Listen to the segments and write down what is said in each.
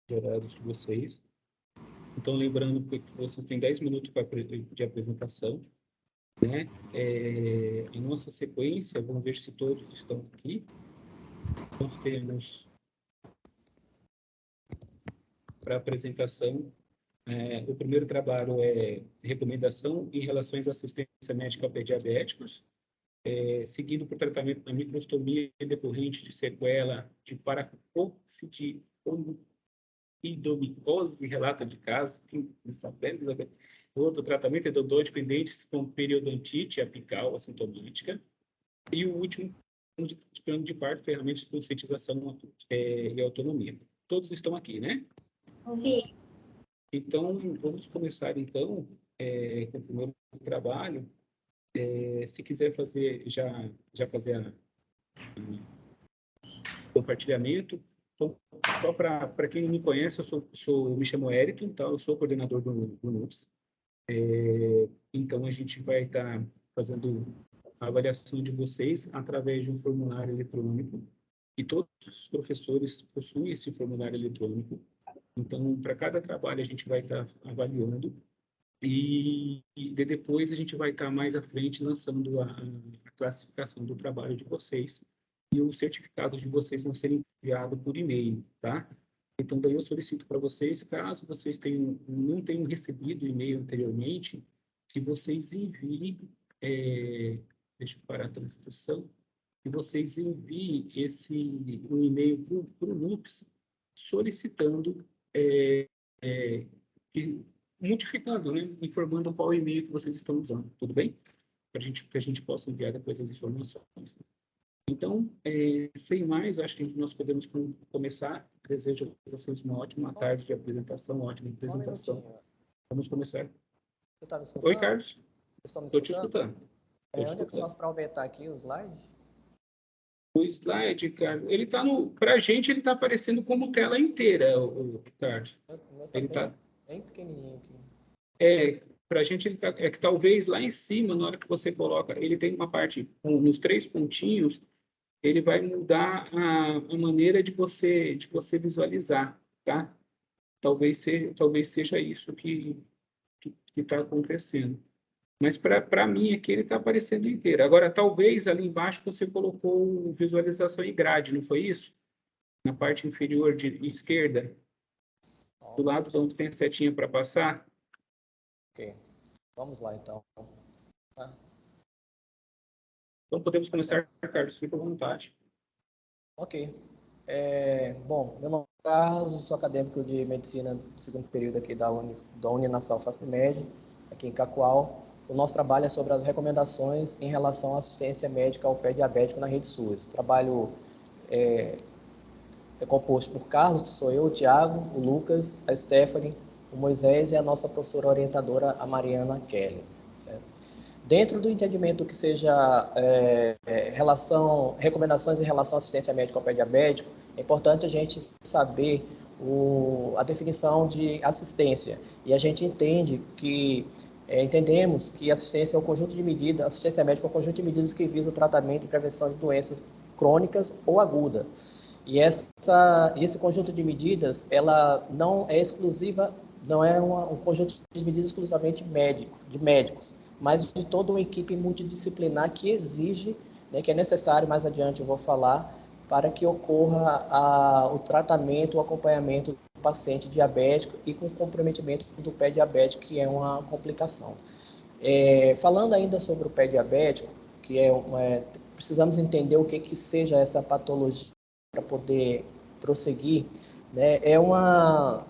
de horários de vocês. Então, lembrando que vocês têm 10 minutos de apresentação, né? A nossa sequência, vamos ver se todos estão aqui. Nós temos, para a apresentação, o primeiro trabalho é recomendação em relações à assistência médica a diabéticos, seguido por tratamento da microstomia decorrente de sequela de paracoxidomicose, relato de caso, Isabel. Outro tratamento endodôntico em dentes com periodontite apical assintomática. E o último, de plano de parto, ferramentas de conscientização e autonomia. Todos estão aqui, né? Sim. Então, vamos começar, então, com o primeiro trabalho. Se quiser fazer, já fazer o compartilhamento. Então, só para quem não me conhece, me chamo Eriton, tá? Eu sou coordenador do NUPS. Então, a gente vai estar fazendo a avaliação de vocês através de um formulário eletrônico, e todos os professores possuem esse formulário eletrônico. Então, para cada trabalho, a gente vai estar avaliando, e depois a gente vai estar mais à frente lançando a classificação do trabalho de vocês, e os certificados de vocês vão ser enviados por e-mail, tá? Então, daí eu solicito para vocês, caso vocês não tenham recebido o e-mail anteriormente, que vocês enviem, deixa eu parar a transcrição, que vocês enviem um e-mail para o NUPS, solicitando, modificando, né, informando qual e-mail que vocês estão usando, tudo bem? Para que a gente possa enviar depois as informações. Então, sem mais, acho que nós podemos começar. Desejo a vocês uma ótima tarde de apresentação, uma ótima apresentação. Vamos começar. Você está me escutando? Oi, Carlos. Estou te escutando. Onde é que eu posso aproveitar aqui o slide? O slide, Carlos, ele está para a gente, ele está aparecendo como tela inteira, o Carlos. Ele está bem pequenininho aqui. Para a gente, ele tá, que talvez lá em cima, na hora que você coloca, ele tem uma parte, nos 3 pontinhos, ele vai mudar a maneira de você visualizar, tá? Talvez seja isso que está acontecendo. Mas para mim aqui ele está aparecendo inteiro. Agora, talvez ali embaixo você colocou visualização em grade, não foi isso? Na parte inferior esquerda, do lado onde tem a setinha para passar. Ok, vamos lá então. Tá. Então podemos começar, Carlos, fica à vontade. Ok. Bom, meu nome é Carlos, sou acadêmico de medicina do segundo período aqui da Uninasal Facimed, aqui em Cacoal. O nosso trabalho é sobre as recomendações em relação à assistência médica ao pé diabético na rede SUS. O trabalho é composto por Carlos, sou eu, o Thiago, o Lucas, a Stephanie, o Moisés e a nossa professora orientadora, a Mariana Kelly. Certo? Dentro do entendimento que seja recomendações em relação à assistência médica ao pé diabético, é importante a gente saber a definição de assistência. E a gente entendemos que assistência é um conjunto de medidas, assistência médica é um conjunto de medidas que visa o tratamento e prevenção de doenças crônicas ou agudas. E esse conjunto de medidas, ela não é exclusiva, não é um conjunto de medidas exclusivamente de médicos, mas de toda uma equipe multidisciplinar que exige, né, que é necessário, mais adiante eu vou falar, para que ocorra o tratamento, o acompanhamento do paciente diabético e com comprometimento do pé diabético, que é uma complicação. Falando ainda sobre o pé diabético, que precisamos entender o que seja essa patologia para poder prosseguir, né? É uma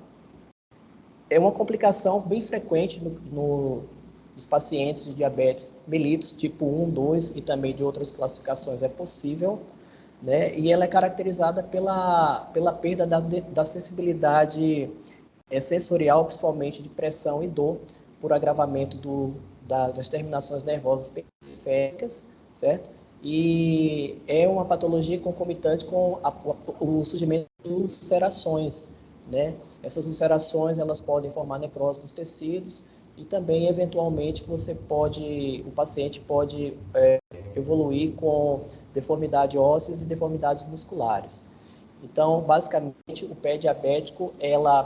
complicação bem frequente nos pacientes de diabetes mellitus tipo 1, 2 e também de outras classificações é possível, né? E ela é caracterizada pela perda da sensibilidade sensorial, principalmente de pressão e dor, por agravamento das terminações nervosas periféricas, certo? E é uma patologia concomitante com o surgimento de ulcerações, né? Essas ulcerações, elas podem formar necrose dos tecidos e também, eventualmente, o paciente pode evoluir com deformidade ósseas e deformidades musculares. Então, basicamente, o pé diabético,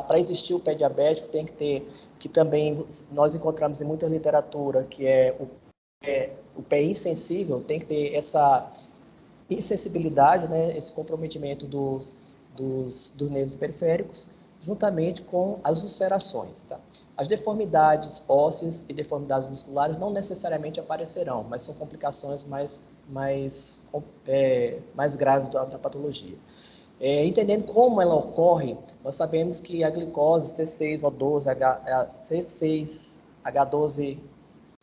para existir o pé diabético, tem que ter, que também nós encontramos em muita literatura, que é o pé insensível, tem que ter essa insensibilidade, né, esse comprometimento dos nervos periféricos, juntamente com as ulcerações. Tá? As deformidades ósseas e deformidades musculares não necessariamente aparecerão, mas são complicações mais graves da patologia. Entendendo como ela ocorre, nós sabemos que a glicose C6O12, C6H12,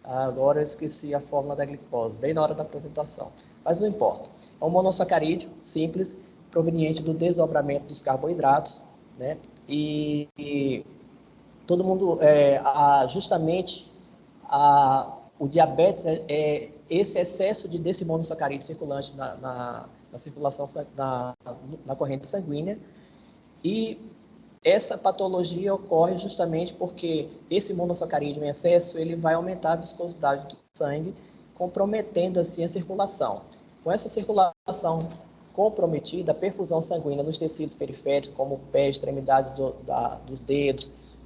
agora eu esqueci a fórmula da glicose, bem na hora da apresentação, mas não importa. É um monossacarídeo simples, proveniente do desdobramento dos carboidratos, né? E todo mundo, justamente, o diabetes é esse excesso desse monossacarídeo circulante na circulação, na corrente sanguínea, e essa patologia ocorre justamente porque esse monossacarídeo em excesso ele vai aumentar a viscosidade do sangue, comprometendo assim a circulação. Com essa circulação comprometida, a perfusão sanguínea nos tecidos periféricos, como o pé, extremidades dos dedos,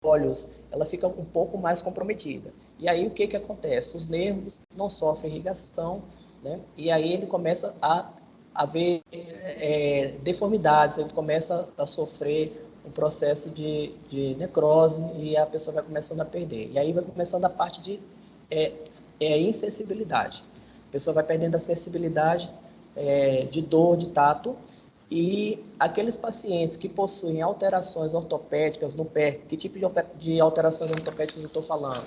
olhos, ela fica um pouco mais comprometida. E aí o que acontece? Os nervos não sofrem irrigação, né? E aí ele começa a haver deformidades, ele começa a sofrer um processo de necrose e a pessoa vai começando a perder. E aí vai começando a parte de insensibilidade. A pessoa vai perdendo a sensibilidade de dor, de tato, e aqueles pacientes que possuem alterações ortopédicas no pé, que tipo de alterações ortopédicas eu estou falando?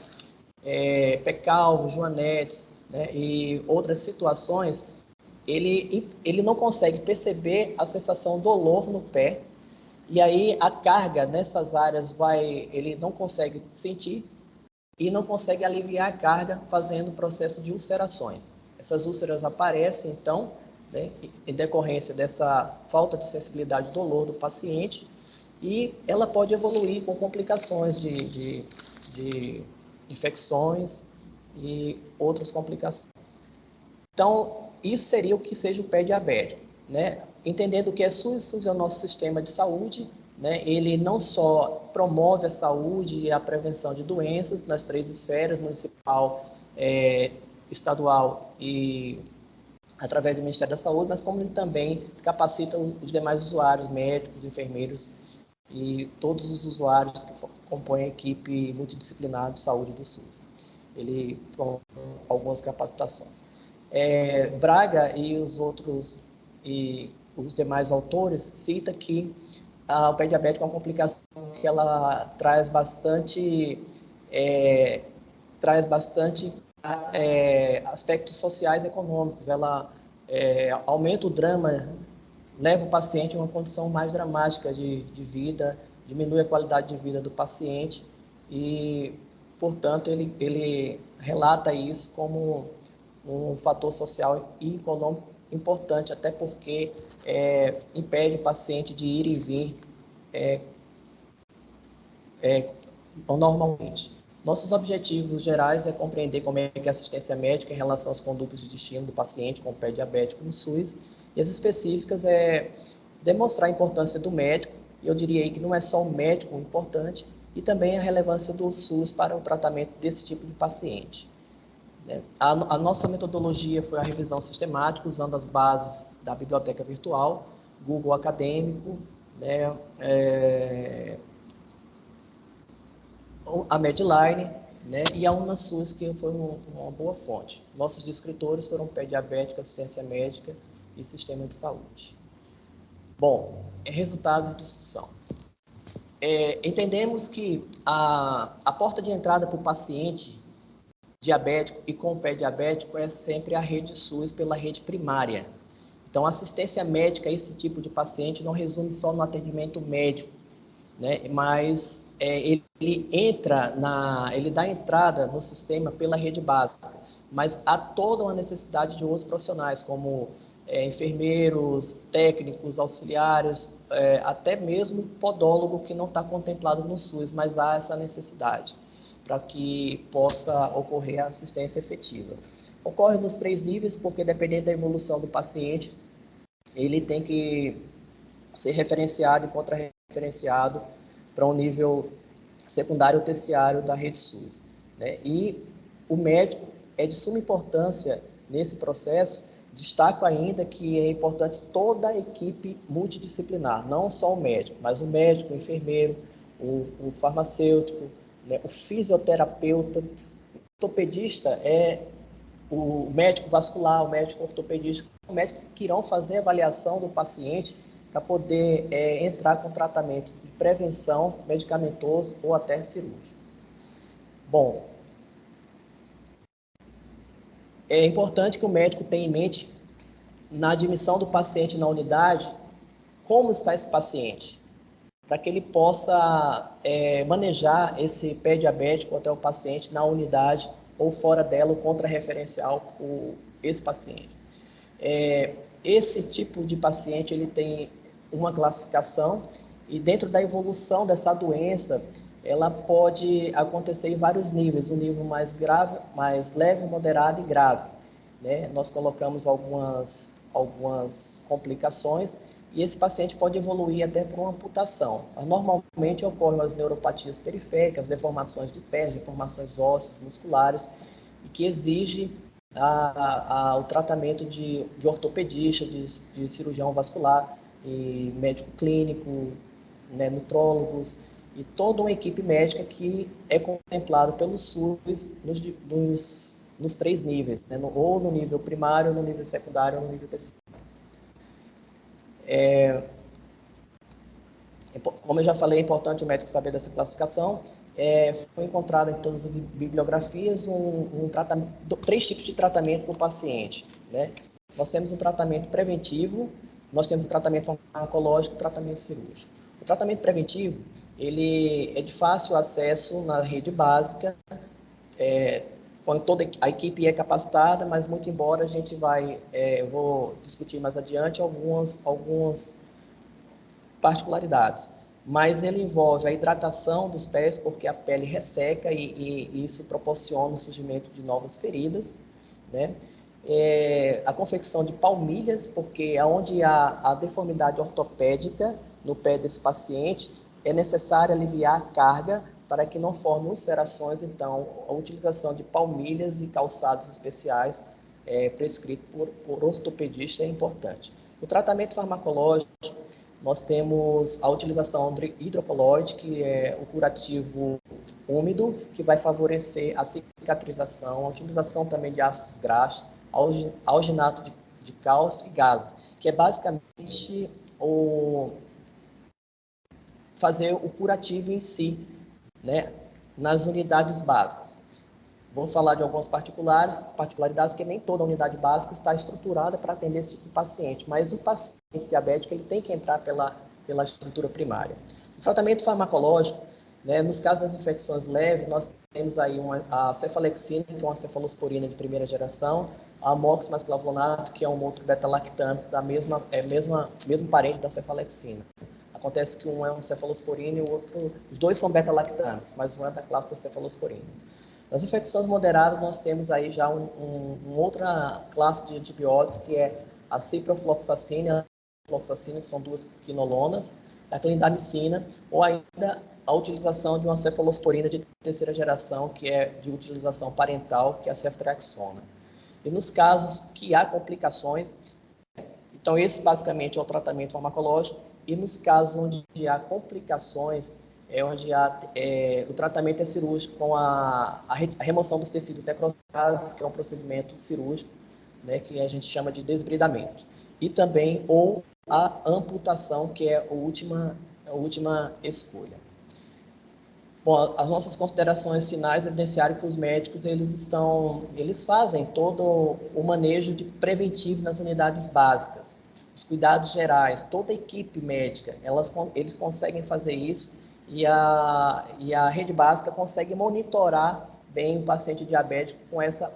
Pé calvo, joanetes, né, e outras situações, ele não consegue perceber a sensação dolor no pé, e aí a carga nessas áreas ele não consegue sentir e não consegue aliviar a carga fazendo o processo de ulcerações. Essas úlceras aparecem, então, né, em decorrência dessa falta de sensibilidade e dolor do paciente, e ela pode evoluir com complicações de infecções e outras complicações. Então, isso seria o que seja o pé diabético, né? Entendendo que SUS é o nosso sistema de saúde, né? Ele não só promove a saúde e a prevenção de doenças nas 3 esferas, municipal, estadual e através do Ministério da Saúde, mas como ele também capacita os demais usuários, médicos, enfermeiros e todos os usuários que compõem a equipe multidisciplinar de saúde do SUS. Ele promove algumas capacitações. Braga e os demais autores citam que o pé diabético é uma complicação que ela traz bastante aspectos sociais e econômicos. Ela aumenta o drama, leva o paciente a uma condição mais dramática de vida, diminui a qualidade de vida do paciente e, portanto, ele relata isso como um fator social e econômico importante, até porque impede o paciente de ir e vir normalmente. Nossos objetivos gerais é compreender como é que a assistência médica em relação às condutas de destino do paciente com pé diabético no SUS, e as específicas é demonstrar a importância do médico, e eu diria aí que não é só o médico importante, e também a relevância do SUS para o tratamento desse tipo de paciente. A nossa metodologia foi a revisão sistemática, usando as bases da biblioteca virtual, Google Acadêmico, né, a Medline, né, e a UnaSUS, que foi uma boa fonte. Nossos descritores foram pé diabético, assistência médica e sistema de saúde. Bom, resultados de discussão. Entendemos que a porta de entrada para o paciente diabético e com pé diabético é sempre a rede SUS pela rede primária. Então, a assistência médica a esse tipo de paciente não resume só no atendimento médico, né? Mas ele dá entrada no sistema pela rede básica, mas há toda uma necessidade de outros profissionais, como enfermeiros, técnicos, auxiliares, até mesmo podólogo que não está contemplado no SUS, mas há essa necessidade para que possa ocorrer a assistência efetiva. Ocorre nos 3 níveis, porque dependendo da evolução do paciente, ele tem que ser referenciado e contra-referenciado para um nível secundário ou terciário da rede SUS, né? E o médico é de suma importância nesse processo. Destaco ainda que é importante toda a equipe multidisciplinar, não só o médico, mas o médico, o enfermeiro, o farmacêutico, né, o fisioterapeuta, o ortopedista é o médico vascular, o médico ortopedista, o médico que irão fazer a avaliação do paciente para poder entrar com tratamento de prevenção medicamentoso ou até cirúrgico. Bom, é importante que o médico tenha em mente, na admissão do paciente na unidade, como está esse paciente, para que ele possa manejar esse pé diabético até o paciente na unidade ou fora dela, o contra-referencial por esse paciente. Esse tipo de paciente ele tem uma classificação e dentro da evolução dessa doença, ela pode acontecer em vários níveis, um nível mais grave, mais leve, moderado e grave, né? Nós colocamos algumas complicações e esse paciente pode evoluir até para uma amputação. Mas, normalmente ocorrem as neuropatias periféricas, deformações de pés, deformações ósseas, musculares, e que exigem o tratamento de ortopedista, de cirurgião vascular, e médico clínico, né, nutrólogos, e toda uma equipe médica que é contemplada pelo SUS nos 3 níveis, né, ou no nível primário, no nível secundário, ou no nível terciário. Como eu já falei, é importante o médico saber dessa classificação. Foi encontrado em todas as bibliografias 3 tipos de tratamento para o paciente, né? Nós temos um tratamento preventivo, nós temos um tratamento farmacológico e tratamento cirúrgico. O tratamento preventivo, ele é de fácil acesso na rede básica, quando toda a equipe é capacitada, mas muito embora a gente eu vou discutir mais adiante algumas particularidades, mas ele envolve a hidratação dos pés, porque a pele resseca e isso proporciona o surgimento de novas feridas, né? A confecção de palmilhas, porque onde há a deformidade ortopédica no pé desse paciente, é necessário aliviar a carga para que não forme ulcerações. Então, a utilização de palmilhas e calçados especiais prescrito por ortopedista é importante. O tratamento farmacológico, nós temos a utilização de hidrocolóide, que é o curativo úmido, que vai favorecer a cicatrização, a utilização também de ácidos graxos, alginato de cálcio e gases, que é basicamente fazer o curativo em si, né, nas unidades básicas. Vou falar de algumas particularidades, porque nem toda unidade básica está estruturada para atender esse tipo de paciente, mas o paciente diabético ele tem que entrar pela estrutura primária. O tratamento farmacológico, né, nos casos das infecções leves, nós temos aí a cefalexina, que é uma cefalosporina de primeira geração, a amoxicillaflonato, que é um outro beta-lactame, mesmo parente da cefalexina. Acontece que um é um cefalosporina e o outro, os dois são beta-lactames, mas um é da classe da cefalosporina. Nas infecções moderadas, nós temos aí já uma outra classe de antibióticos, que é a ciprofloxacina e a fluoxacina, que são 2 quinolonas, a clindamicina, ou ainda a utilização de uma cefalosporina de terceira geração, que é de utilização parental, que é a ceftriaxona. E nos casos que há complicações, então esse basicamente é o tratamento farmacológico, e nos casos onde há complicações, onde o tratamento é cirúrgico com a remoção dos tecidos necrosados, que é um procedimento cirúrgico, né, que a gente chama de desbridamento. E também ou a amputação, que é a última escolha. Bom, as nossas considerações finais evidenciaram que os médicos eles fazem todo o manejo de preventivo nas unidades básicas, os cuidados gerais, toda a equipe médica, eles conseguem fazer isso. E a rede básica consegue monitorar bem o paciente diabético com essa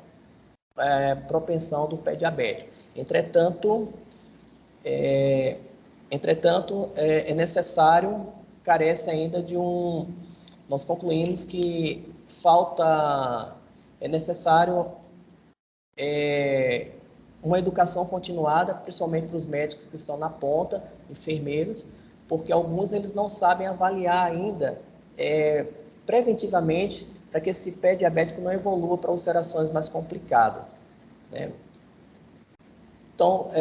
propensão do pé diabético. Entretanto, é necessário, carece ainda nós concluímos que é necessário uma educação continuada, principalmente para os médicos que estão na ponta, enfermeiros, porque alguns eles não sabem avaliar ainda preventivamente para que esse pé diabético não evolua para ulcerações mais complicadas, né? Então,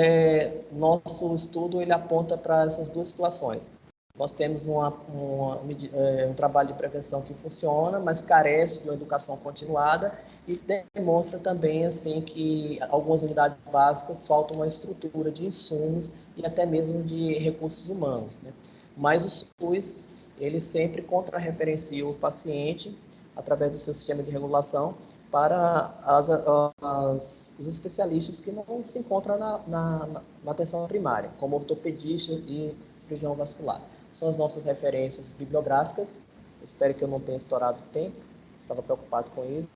nosso estudo ele aponta para essas duas situações. Nós temos um trabalho de prevenção que funciona, mas carece de uma educação continuada e demonstra também assim, que algumas unidades básicas faltam uma estrutura de insumos e até mesmo de recursos humanos, né? Mas o SUS, ele sempre contra-referencia o paciente, através do seu sistema de regulação, para os especialistas que não se encontram na atenção primária, como ortopedista e cirurgião vascular. São as nossas referências bibliográficas. Espero que eu não tenha estourado o tempo, estava preocupado com isso.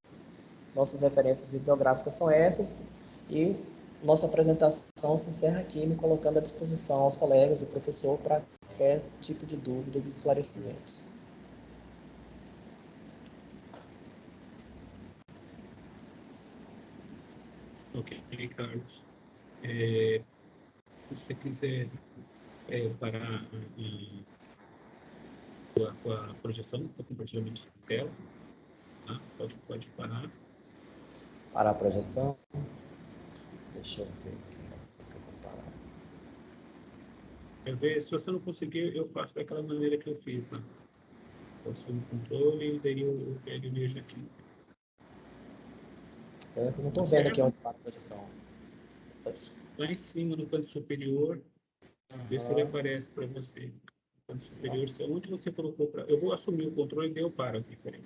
Nossas referências bibliográficas são essas e nossa apresentação se encerra aqui, me colocando à disposição aos colegas e professor para qualquer tipo de dúvidas e esclarecimentos. Ok, Carlos. Se você quiser parar com a projeção, com o compartilhamento de tela, tá? Pode parar. Parar a projeção. Deixa eu ver aqui. Eu vou parar. Se você não conseguir, eu faço daquela maneira que eu fiz, né? Eu assumo o controle e daí eu pego e vejo aqui. Eu não estou vendo aqui onde para a projeção. Lá em cima, no canto superior, vê se ele aparece para você. No canto superior, onde você colocou para... Eu vou assumir o controle e daí eu paro aqui, peraí.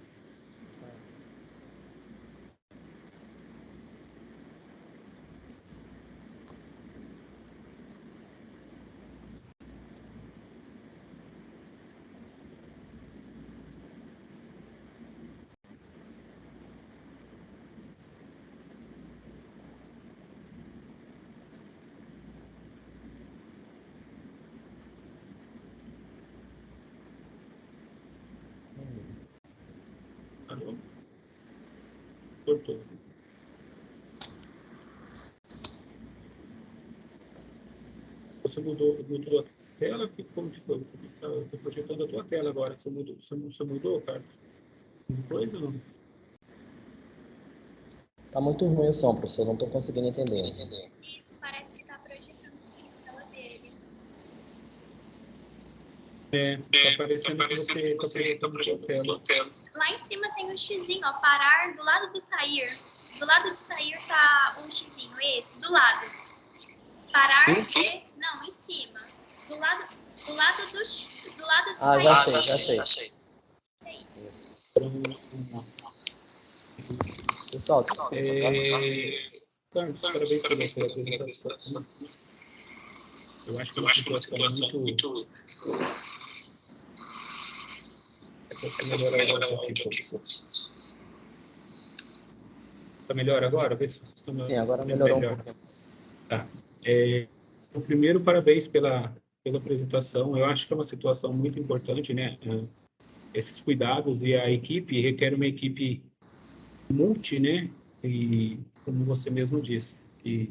Alô? Cortou. Você mudou a tela? Como que foi? Eu estou projetando a tua tela agora. Você mudou, Carlos? Coisa ou não? Tá muito ruim o som, professor. Não estou conseguindo entender. Isso, parece que está projetando sim a tela dele. Tá parecendo que você está projetando a tua tela. Lá em cima tem um xizinho, ó, parar do lado do sair. Do lado de sair tá um xizinho, esse, do lado. Parar de... Não, em cima. Do lado de sair. Já sei. Pessoal, Carlos, parabéns pela apresentação. Eu acho que é uma situação muito... Essa melhor áudio aqui, Está melhor agora? Vê se vocês estão sim, agora melhorou um pouquinho mais. Tá. Primeiro, parabéns pela apresentação. Eu acho que é uma situação muito importante, né? Esses cuidados e a equipe requer uma equipe multi, né? E como você mesmo disse, que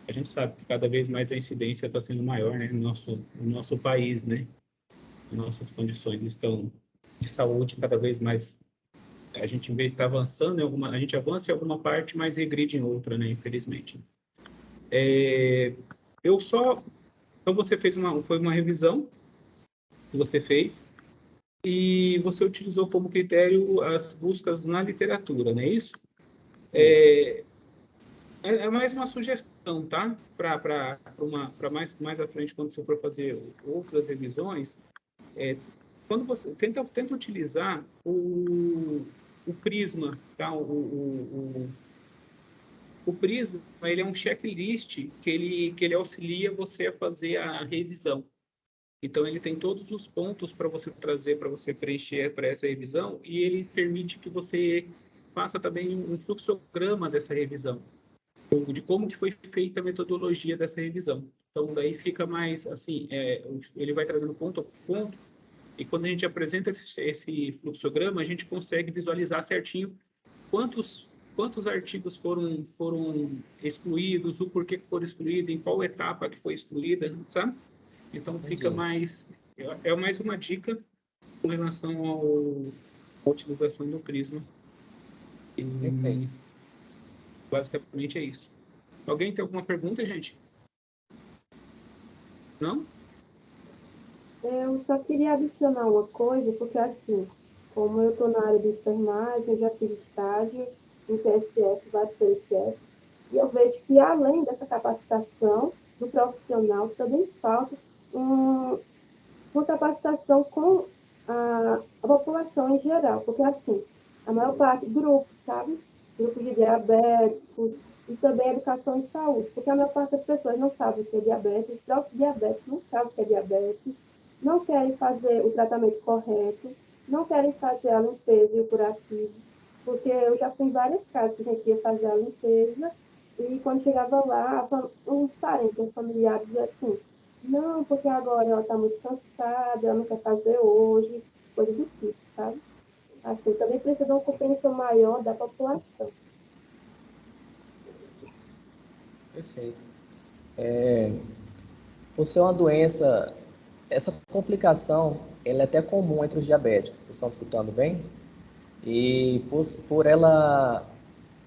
a gente sabe que cada vez mais a incidência está sendo maior, né? No nosso país, né? Nossas condições estão de saúde cada vez mais. A gente, em vez de estar avançando a gente avança em alguma parte, mas regride em outra, né? Infelizmente. Então você foi uma revisão que você fez e você utilizou como critério as buscas na literatura, não é isso? É mais uma sugestão, tá? Para mais à frente, quando você for fazer outras revisões, quando você tenta utilizar o Prisma, tá? O Prisma, ele é um checklist que ele auxilia você a fazer a revisão. Então, ele tem todos os pontos para você trazer, para você preencher para essa revisão, e ele permite que você faça também um fluxograma dessa revisão, de como que foi feita a metodologia dessa revisão. Então, daí fica mais, assim, ele vai trazendo ponto a ponto, e quando a gente apresenta esse fluxograma, a gente consegue visualizar certinho quantos quantos artigos foram excluídos, o porquê que foram excluídos, em qual etapa que foi excluída, sabe? Então, fica mais... É mais uma dica com relação à utilização do Prisma. E, Perfeito. basicamente é isso. Alguém tem alguma pergunta, gente? Não? Eu só queria adicionar uma coisa, porque assim, como eu estou na área de enfermagem, eu já fiz estágio em PSF, vários PSF, e eu vejo que além dessa capacitação do profissional, também falta uma capacitação com a população em geral, porque assim, a maior parte, grupos, sabe? Grupos de diabéticos e também educação em saúde, porque a maior parte das pessoas não sabe o que é diabetes, os próprios diabéticos não sabem o que é diabetes, não querem fazer o tratamento correto, não querem fazer a limpeza e o curativo, porque eu já fui em várias casas que a gente ia fazer a limpeza e quando chegava lá, um parente, um familiar dizia assim, não, porque agora ela está muito cansada, ela não quer fazer hoje, coisa do tipo, sabe? Assim, também precisa de uma compreensão maior da população. Perfeito. Por ser uma doença, essa complicação, ela é até comum entre os diabéticos, vocês estão escutando bem? E por ela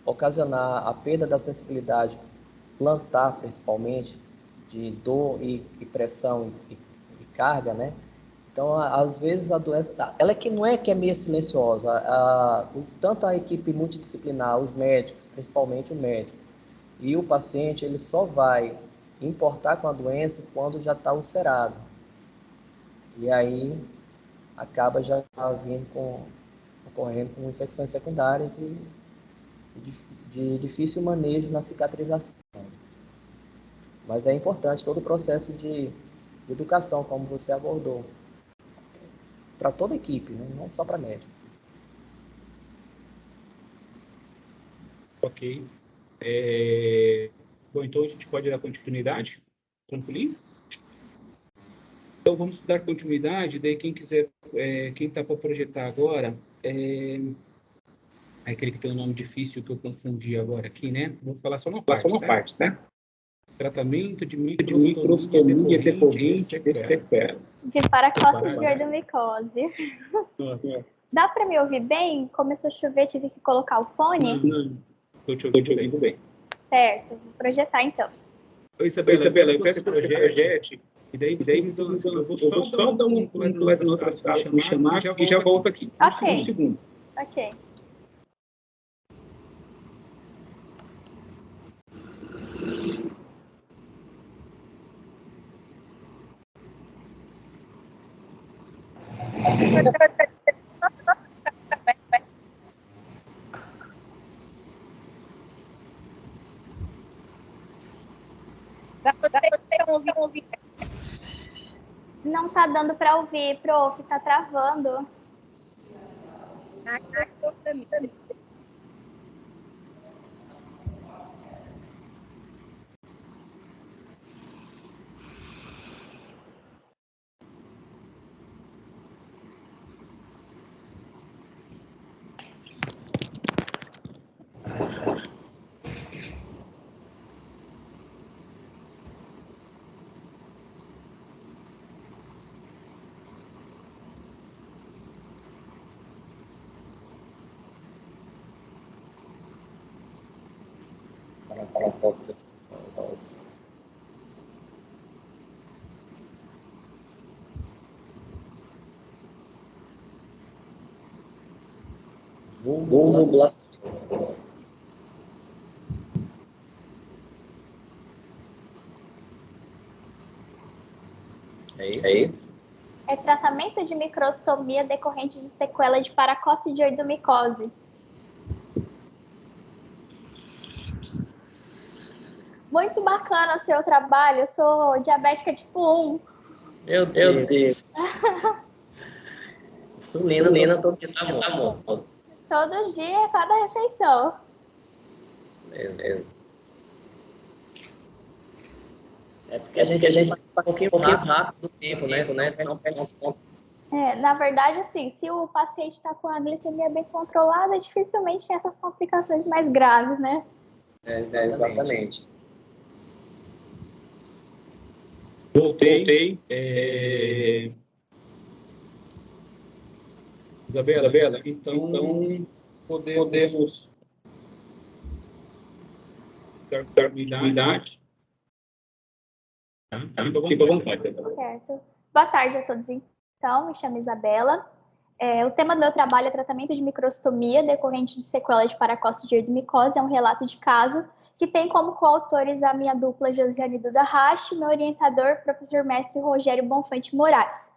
ocasionar a perda da sensibilidade plantar, principalmente, de dor e pressão e carga, né? Então, às vezes, a doença, ela que não é que é meio silenciosa, tanto a equipe multidisciplinar, os médicos, principalmente o médico, e o paciente, ele só vai importar com a doença quando já está ulcerado. E aí, acaba já ocorrendo com infecções secundárias e de difícil manejo na cicatrização. Mas é importante todo o processo de educação, como você abordou, para toda a equipe, né? Não só para médico. Ok. Bom, então a gente pode dar continuidade? Tranquilinho? Então vamos dar continuidade, daí quem quiser, quem está para projetar agora, aquele que tem um nome difícil que eu confundi agora aqui, né? Vou falar só uma parte, tá? Tratamento de microstomia decorrente de sequela. De paracose de ordomicose. Dá para me ouvir bem? Começou a chover, tive que colocar o fone? Não. Estou te ouvindo bem. Certo, vou projetar então. Oi, Isabela, eu peço que você projete, e daí você me dá eu vou só dar um pulo na outra sala, me chamar e já volto aqui. Ok. Um segundo. Ok. Não tá dando para ouvir, prof, tá travando. Para só que você vulvoblastoma. É isso? É tratamento de microstomia decorrente de sequela de paracose de ordomicose. Muito bacana o seu trabalho, eu sou diabética tipo 1. Meu Deus. Insulina todo dia tá moça. Todo dia, cada refeição. Beleza. É porque a gente passa um pouquinho rápido do tempo, né? Senão perde um pouco. Na verdade, assim, se o paciente está com a glicemia bem controlada, dificilmente tem essas complicações mais graves, né? Exatamente. Voltei. Isabela, então podemos dar continuidade. Fica à vontade. Certo. Boa tarde a todos, então. Me chamo Isabela. O tema do meu trabalho é tratamento de microstomia decorrente de sequelas de paracócide de micose. É um relato de caso que tem como coautores a minda dupla Josiane Duda Rache e meu orientador, professor mestre Rogério Bonfante Moraes.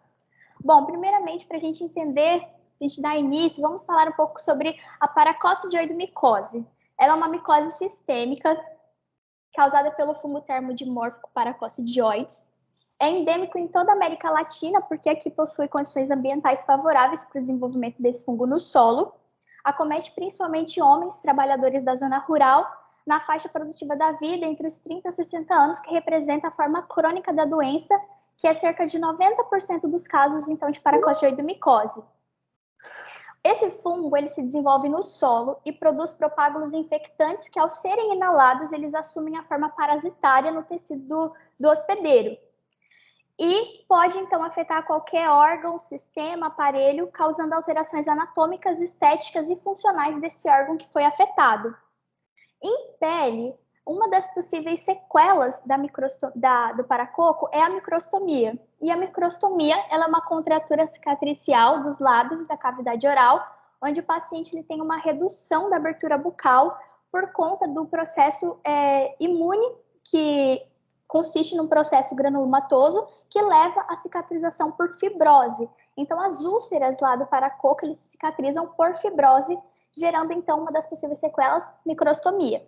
Bom, primeiramente, para a gente entender, a gente dar início, vamos falar um pouco sobre a paracoccidioidomicose. Ela é uma micose sistêmica causada pelo fungo termodimórfico Paracoccidioides. É endêmico em toda a América Latina, porque aqui possui condições ambientais favoráveis para o desenvolvimento desse fungo no solo. Acomete principalmente homens, trabalhadores da zona rural, na faixa produtiva da vida, entre os 30 e 60 anos, que representa a forma crônica da doença, que é cerca de 90% dos casos, então, de paracoccidioidomicose. Esse fungo, ele se desenvolve no solo e produz propágulos infectantes que, ao serem inalados, eles assumem a forma parasitária no tecido do hospedeiro. E pode, então, afetar qualquer órgão, sistema, aparelho, causando alterações anatômicas, estéticas e funcionais desse órgão que foi afetado. Em pele, uma das possíveis sequelas do paracoco é a microstomia. E a microstomia, ela é uma contratura cicatricial dos lábios e da cavidade oral, onde o paciente ele tem uma redução da abertura bucal por conta do processo imune, que consiste num processo granulomatoso que leva à cicatrização por fibrose. Então, as úlceras lá do paracoco, eles cicatrizam por fibrose, gerando, então, uma das possíveis sequelas, microstomia.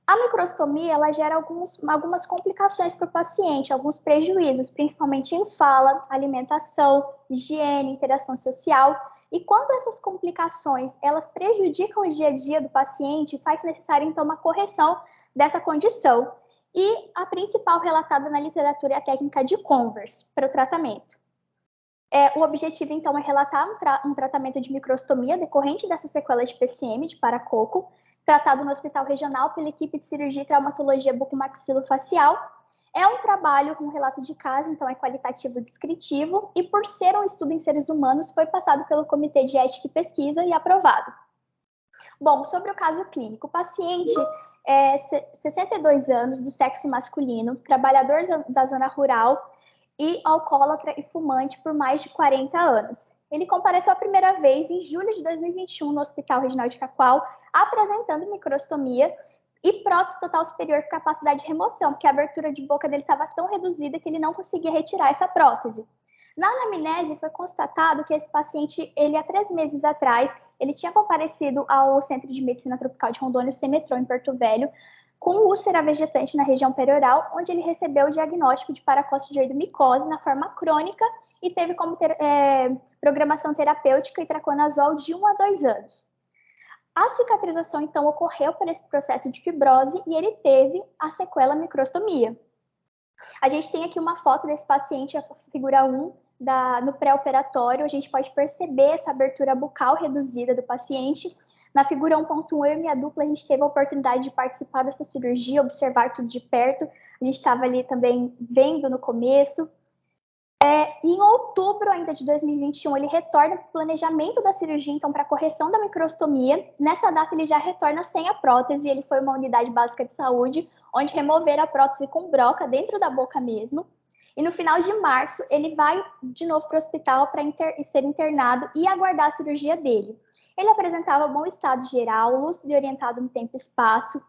A microstomia, ela gera algumas complicações para o paciente, alguns prejuízos, principalmente em fala, alimentação, higiene, interação social. E quando essas complicações, elas prejudicam o dia a dia do paciente, faz necessário, então, uma correção dessa condição. E a principal relatada na literatura é a técnica de Converse para o tratamento. O objetivo, então, é relatar um tratamento de microstomia decorrente dessa sequela de PCM, de paracoco, tratado no Hospital Regional pela equipe de cirurgia e traumatologia bucomaxilofacial. É um trabalho com relato de caso, então é qualitativo descritivo, e por ser um estudo em seres humanos, foi passado pelo Comitê de Ética e Pesquisa e aprovado. Bom, sobre o caso clínico, o paciente é 62 anos, do sexo masculino, trabalhador da zona rural e alcoólatra e fumante por mais de 40 anos. Ele compareceu a primeira vez em julho de 2021 no Hospital Regional de Cacoal, apresentando microstomia e prótese total superior com capacidade de remoção, porque a abertura de boca dele estava tão reduzida que ele não conseguia retirar essa prótese. Na anamnese foi constatado que esse paciente, há 3 meses atrás, ele tinha comparecido ao Centro de Medicina Tropical de Rondônia, o CEMETRO, em Porto Velho, com úlcera vegetante na região perioral, onde ele recebeu o diagnóstico de paracoccidioidomicose na forma crônica e teve como programação terapêutica itraconazol de 1 a 2 anos. A cicatrização, então, ocorreu por esse processo de fibrose e ele teve a sequela microstomia. A gente tem aqui uma foto desse paciente, a figura 1, no pré-operatório. A gente pode perceber essa abertura bucal reduzida do paciente. Na figura 1.1, eu e minha dupla, a gente teve a oportunidade de participar dessa cirurgia, observar tudo de perto. A gente estava ali também vendo no começo. E em outubro ainda de 2021, ele retorna para o planejamento da cirurgia, então, para a correção da microstomia. Nessa data, ele já retorna sem a prótese. Ele foi uma unidade básica de saúde, onde removeram a prótese com broca dentro da boca mesmo. E no final de março, ele vai de novo para o hospital para ser internado e aguardar a cirurgia dele. Ele apresentava bom estado geral, lúcido e orientado no tempo e espaço.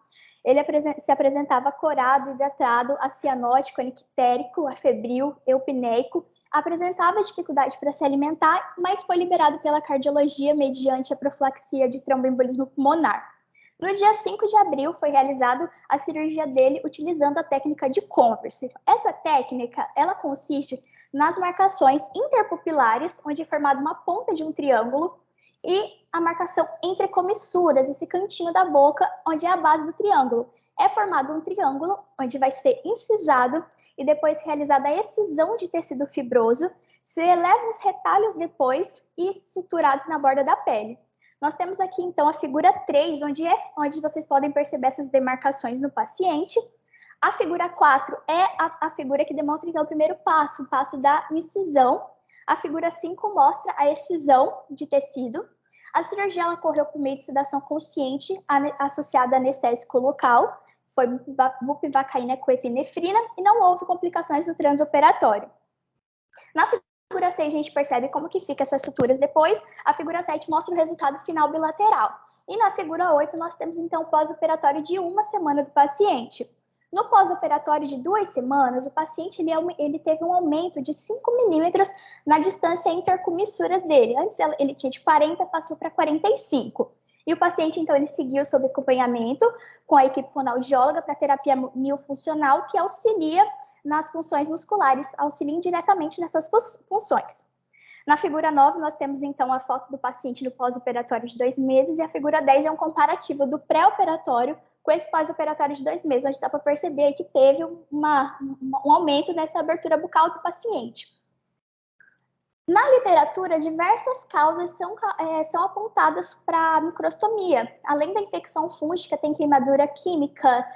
Ele se apresentava corado, hidratado, acianótico, anictérico, afebril, eupneico. Apresentava dificuldade para se alimentar, mas foi liberado pela cardiologia mediante a profilaxia de tromboembolismo pulmonar. No dia 5 de abril, foi realizada a cirurgia dele utilizando a técnica de Converse. Essa técnica, ela consiste nas marcações interpupilares, onde é formada uma ponta de um triângulo, e a marcação entre comissuras, esse cantinho da boca, onde é a base do triângulo. É formado um triângulo, onde vai ser incisado e depois realizada a excisão de tecido fibroso, se eleva os retalhos depois e suturados na borda da pele. Nós temos aqui, então, a figura 3, onde vocês podem perceber essas demarcações no paciente. A figura 4 é a figura que demonstra, então, o primeiro passo, o passo da incisão. A figura 5 mostra a excisão de tecido. A cirurgia ela ocorreu por meio de sedação consciente associada a anestésico local, foi bupivacaína com epinefrina, e não houve complicações no transoperatório. Na figura 6, a gente percebe como que fica essas suturas depois. A figura 7 mostra o resultado final bilateral. E na figura 8, nós temos, então, o pós-operatório de 1 semana do paciente. No pós-operatório de 2 semanas, o paciente ele teve um aumento de 5 milímetros na distância intercomissuras dele. Antes ele tinha de 40, passou para 45. E o paciente, então, ele seguiu sob acompanhamento com a equipe fonoaudióloga para terapia miofuncional, que auxilia nas funções musculares, auxiliam diretamente nessas funções. Na figura 9, nós temos, então, a foto do paciente no pós-operatório de 2 meses, e a figura 10 é um comparativo do pré-operatório com esse pós-operatório de 2 meses, onde dá para perceber que teve um aumento nessa abertura bucal do paciente. Na literatura, diversas causas são apontadas para a microstomia. Além da infecção fúngica, tem queimadura química,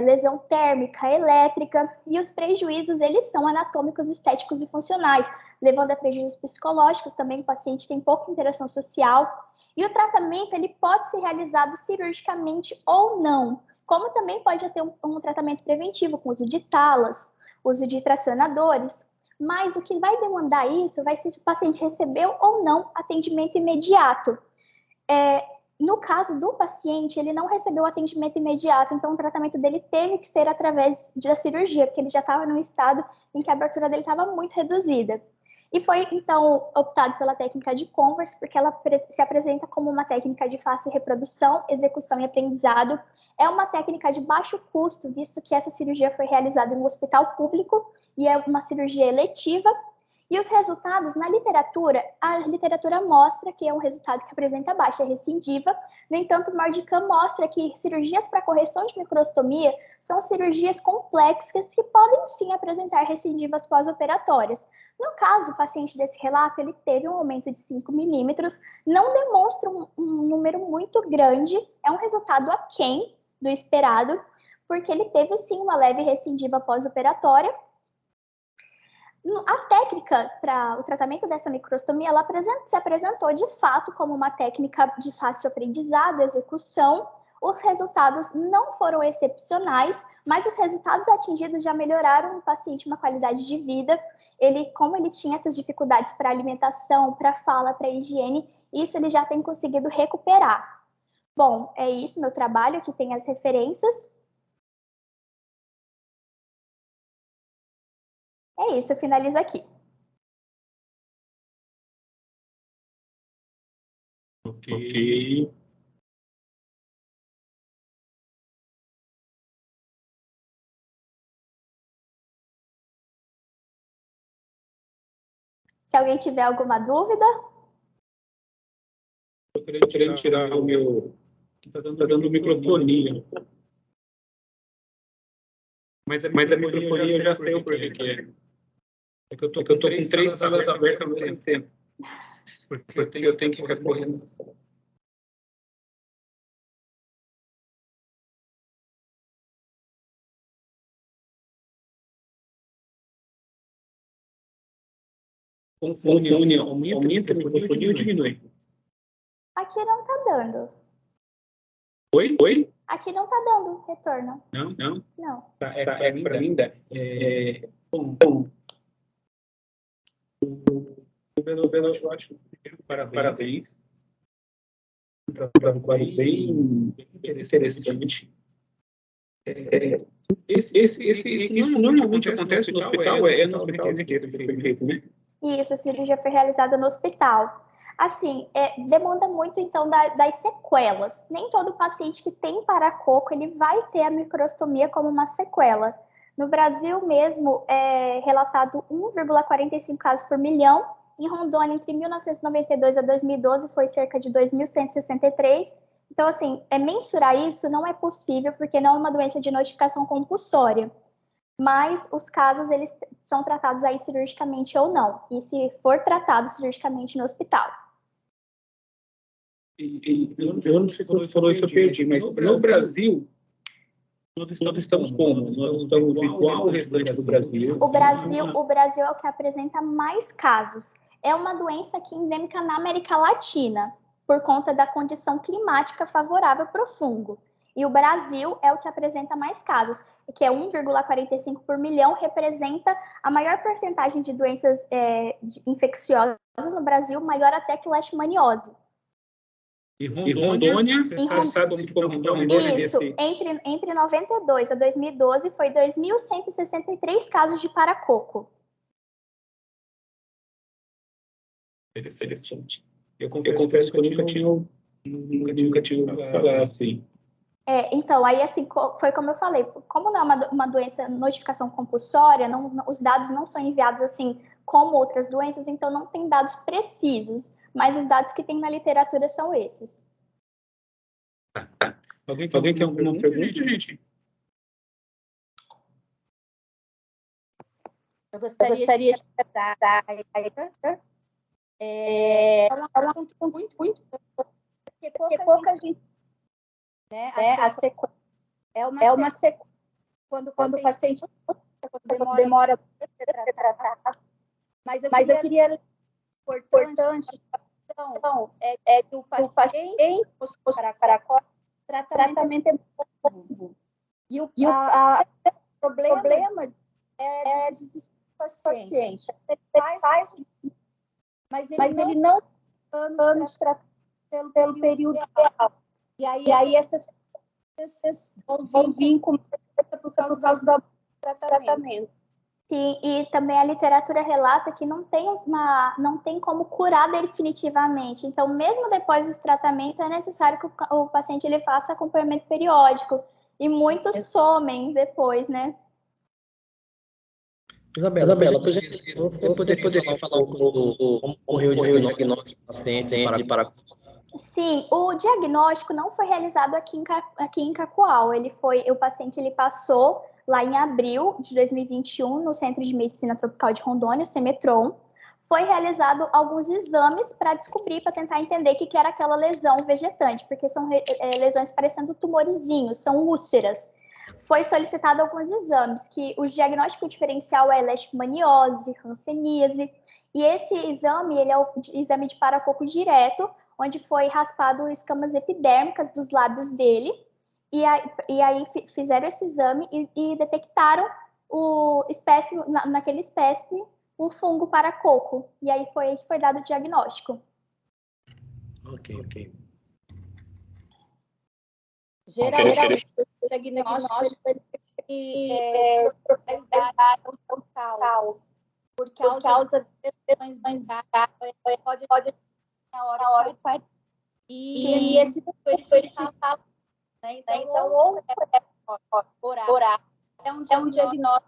lesão térmica, elétrica, e os prejuízos, eles são anatômicos, estéticos e funcionais, levando a prejuízos psicológicos também. O paciente tem pouca interação social, e o tratamento ele pode ser realizado cirurgicamente ou não, como também pode ter um tratamento preventivo, com uso de talas, uso de tracionadores. Mas o que vai demandar isso vai ser se o paciente recebeu ou não atendimento imediato. No caso do paciente, ele não recebeu atendimento imediato, então o tratamento dele teve que ser através da cirurgia, porque ele já estava num estado em que a abertura dele estava muito reduzida. E foi, então, optado pela técnica de Converse, porque ela se apresenta como uma técnica de fácil reprodução, execução e aprendizado. É uma técnica de baixo custo, visto que essa cirurgia foi realizada em um hospital público e é uma cirurgia eletiva. E os resultados na literatura, a literatura mostra que é um resultado que apresenta baixa recidiva. No entanto, o Mordicam mostra que cirurgias para correção de microstomia são cirurgias complexas que podem sim apresentar recidivas pós-operatórias. No caso, o paciente desse relato, ele teve um aumento de 5 milímetros, não demonstra um número muito grande, é um resultado aquém do esperado, porque ele teve sim uma leve recidiva pós-operatória. A técnica para o tratamento dessa microstomia, ela se apresentou de fato como uma técnica de fácil aprendizado, execução. Os resultados não foram excepcionais, mas os resultados atingidos já melhoraram o paciente uma qualidade de vida. Como ele tinha essas dificuldades para alimentação, para fala, para higiene, isso ele já tem conseguido recuperar. Bom, é isso, meu trabalho, aqui tem as referências. É isso, eu finalizo aqui. Ok. Se alguém tiver alguma dúvida. Eu querendo tirar o meu... Está dando microfonia. Mas a microfonia eu já sei o porquê que é. É que eu tô com 3 salas abertas ao mesmo tempo. Porque eu tenho que ficar correndo. Confunde, aumenta a microfonia ou diminui? Aqui não tá dando. Oi? Aqui não tá dando retorno. Não? Não. Para mim, bom. Eu acho parabéns. Um trabalho bem interessante. Isso normalmente acontece no hospital, no hospital que foi feito, né? Isso, a cirurgia foi realizada no hospital. Assim, demanda muito, então, das sequelas. Nem todo paciente que tem paracoco, ele vai ter a microstomia como uma sequela. No Brasil mesmo, é relatado 1,45 casos por milhão. Em Rondônia, entre 1992 a 2012, foi cerca de 2.163. Então, assim, mensurar isso não é possível, porque não é uma doença de notificação compulsória. mas os casos eles são tratados aí cirurgicamente ou não, e se for tratado cirurgicamente no hospital. Eu não sei se você falou isso, eu perdi, mas no Brasil, nós estamos como? Nós estamos igual ao restante do Brasil. O Brasil é o que apresenta mais casos. É uma doença que é endêmica na América Latina, por conta da condição climática favorável para o fungo. E o Brasil é o que apresenta mais casos, que é 1,45 por milhão, representa a maior porcentagem de doenças infecciosas no Brasil, maior até que leishmaniose. E Rondônia, você sabe como Rondônia isso, entre 92 a 2012 foi 2.163 casos de paracoco. Interessante. Eu confesso que eu nunca tinha falado assim. Então, aí assim, foi como eu falei, como não é uma doença notificação compulsória, os dados não são enviados assim como outras doenças, então não tem dados precisos, mas os dados que tem na literatura são esses. Alguém tem alguma pergunta, gente? Eu gostaria de dar um assunto muito porque pouca gente, né? A sequência é uma sequência quando o paciente demora para ser tratado. Mas eu queria importante é que o paciente para tratamento é muito. E o problema é paciente. Mas ele não anos tratado pelo período ideal. E aí essas coisas vão vir com por causa do tratamento. Sim, e também a literatura relata que não tem como curar definitivamente. Então, mesmo depois do tratamento, é necessário que o paciente ele faça acompanhamento periódico. E muitos somem depois, né? Isabela, você poderia falar um pouco como ocorreu o diagnóstico do paciente para paracoco? Sim, o diagnóstico não foi realizado aqui em Cacoal. O paciente ele passou lá em abril de 2021 no Centro de Medicina Tropical de Rondônia, o CEMETRON. Foi realizado alguns exames para descobrir, para tentar entender o que era aquela lesão vegetante, porque são lesões parecendo tumorizinhos, são úlceras. Foi solicitado alguns exames, que o diagnóstico diferencial é leishmaniose, hanseníase, e esse exame, ele é o exame de paracoco direto, onde foi raspado escamas epidérmicas dos lábios dele, e aí fizeram esse exame e detectaram naquele espécime o fungo paracoco, e aí foi dado o diagnóstico. Ok. Geralmente, o diagnóstico é local, por causa de lesões mais baixas, pode na hora sai. E esse foi esse estado, né? Então, ou orar, é um diagnóstico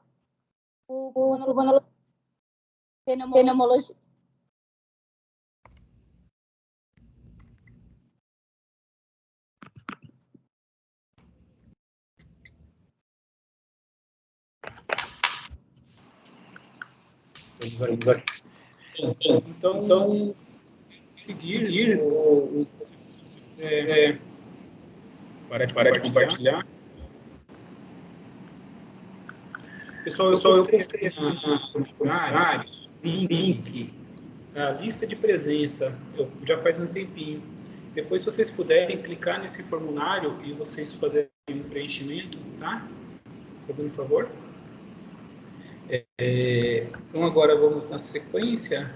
pneumologista. Então seguir para de compartilhar. Pessoal, eu postei nos comentários um link da lista de presença, já faz um tempinho. Depois, se vocês puderem clicar nesse formulário e vocês fazerem um preenchimento, tá? Fazendo um favor. Então, agora vamos na sequência.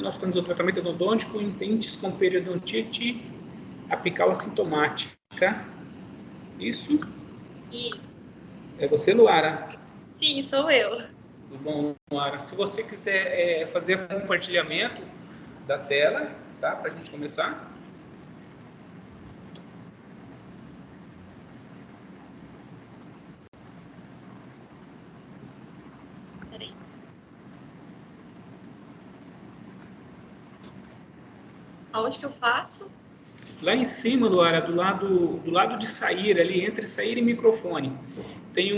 Nós temos o tratamento odontológico em dentes com periodontite apical assintomática. Isso? Isso. É você, Luara? Sim, sou eu. Tudo bom, Luara? Se você quiser fazer um compartilhamento da tela, tá? Para a gente começar. Peraí. Aonde que eu faço? Lá em cima, Luara, do lado de sair, ali entre sair e microfone. tem